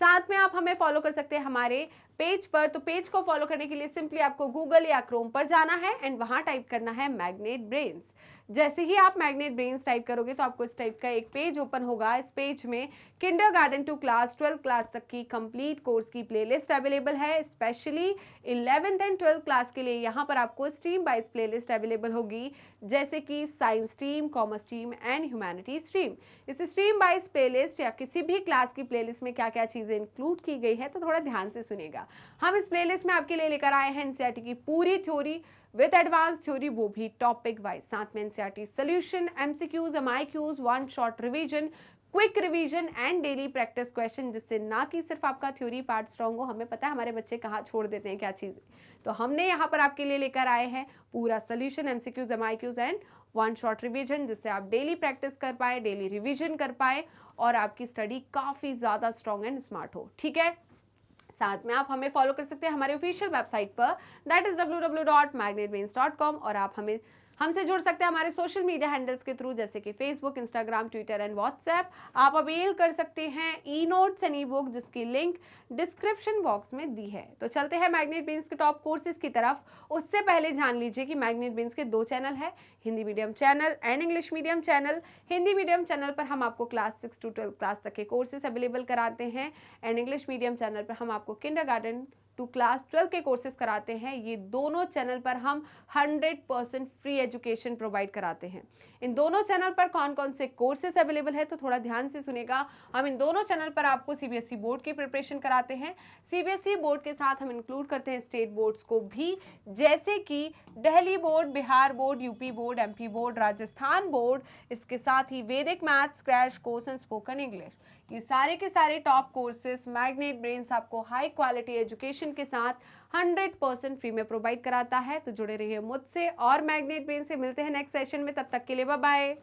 साथ में आप हमें फॉलो कर सकते हैं हमारे पेज पर। तो पेज को फॉलो करने के लिए सिंपली आपको गूगल या क्रोम पर जाना है एंड वहां टाइप करना है मैग्नेट ब्रेन्स। जैसे ही आप मैग्नेट ब्रेन्स टाइप करोगे तो आपको इस टाइप का एक पेज ओपन होगा। इस पेज में किंडरगार्टन टू क्लास 12 क्लास तक की कंप्लीट कोर्स की प्लेलिस्ट अवेलेबल है। Specially 11th and 12th class के लिए यहाँ पर आपको स्ट्रीम वाइज प्लेलिस्ट अवेलेबल होगी, जैसे कि science stream, commerce stream and humanity stream. इस स्ट्रीम वाइज प्लेलिस्ट या किसी भी क्लास की प्लेलिस्ट में क्या क्या चीजें इंक्लूड की गई है तो थोड़ा ध्यान से सुनिएगा। हम इस प्लेलिस्ट में आपके लिए लेकर आए हैं एनसीईआरटी की पूरी थ्योरी विद एडवांस थ्योरी, वो भी टॉपिक वाइज। साथ में NCERT solution, MCQs, MIQs, one shot revision, quick revision and daily practice question, जिससे ना कि सिर्फ आपका थ्योरी पार्ट स्ट्रांग हो। हमें पता है हमारे बच्चे कहाँ छोड़ देते हैं क्या चीजें, तो हमने यहाँ पर आपके लिए लेकर आए हैं पूरा solution, MCQs, MIQs and one shot revision, जिससे आप डेली प्रैक्टिस कर पाए, डेली रिवीजन कर पाए और आपकी स्टडी काफी ज्यादा स्ट्रांग एंड स्मार्ट हो। ठीक है, साथ में आप हमें फॉलो कर सकते हैं हमारे ऑफिशियल वेबसाइट पर, दैट इज www.magnetbrains.com। और आप हमसे जुड़ सकते हैं हमारे सोशल मीडिया हैंडल्स के थ्रू, जैसे कि Facebook, Instagram, Twitter and WhatsApp. आप अवेल कर सकते हैं e notes and E book, जिसकी लिंक डिस्क्रिप्शन बॉक्स में दी है। तो चलते हैं मैग्नेट ब्रेन्स के टॉप कोर्सेज की तरफ। उससे पहले जान लीजिए कि मैग्नेट ब्रेन्स के 2 चैनल है, Hindi medium channel and English medium channel. Hindi medium channel पर हम आपको क्लास 6 to 12 क्लास तक के कोर्सेज अवेलेबल कराते हैं एंड इंग्लिश मीडियम चैनल पर हम आपको किंडरगार्टन टू क्लास 12 के कोर्सेज कराते हैं। ये दोनों चैनल पर हम 100% फ्री एजुकेशन प्रोवाइड कराते हैं। इन दोनों चैनल पर कौन कौन से कोर्सेज अवेलेबल है तो थोड़ा ध्यान से सुनेगा। हम इन दोनों चैनल पर आपको सीबीएसई बोर्ड की प्रिपरेशन कराते हैं। सीबीएसई बोर्ड के साथ हम इंक्लूड करते हैं स्टेट बोर्ड्स को भी, जैसे कि Delhi board, Bihar board, UP board, MP board, Rajasthan board. इसके साथ ही वैदिक maths, crash course and spoken English. ये सारे के सारे टॉप कोर्सेज मैग्नेट ब्रेन्स आपको हाई क्वालिटी एजुकेशन के साथ 100% फ्री में प्रोवाइड कराता है। तो जुड़े रहिए मुझसे और मैग्नेट ब्रेन से। मिलते हैं नेक्स्ट सेशन में, तब तक के लिए बाय बाय।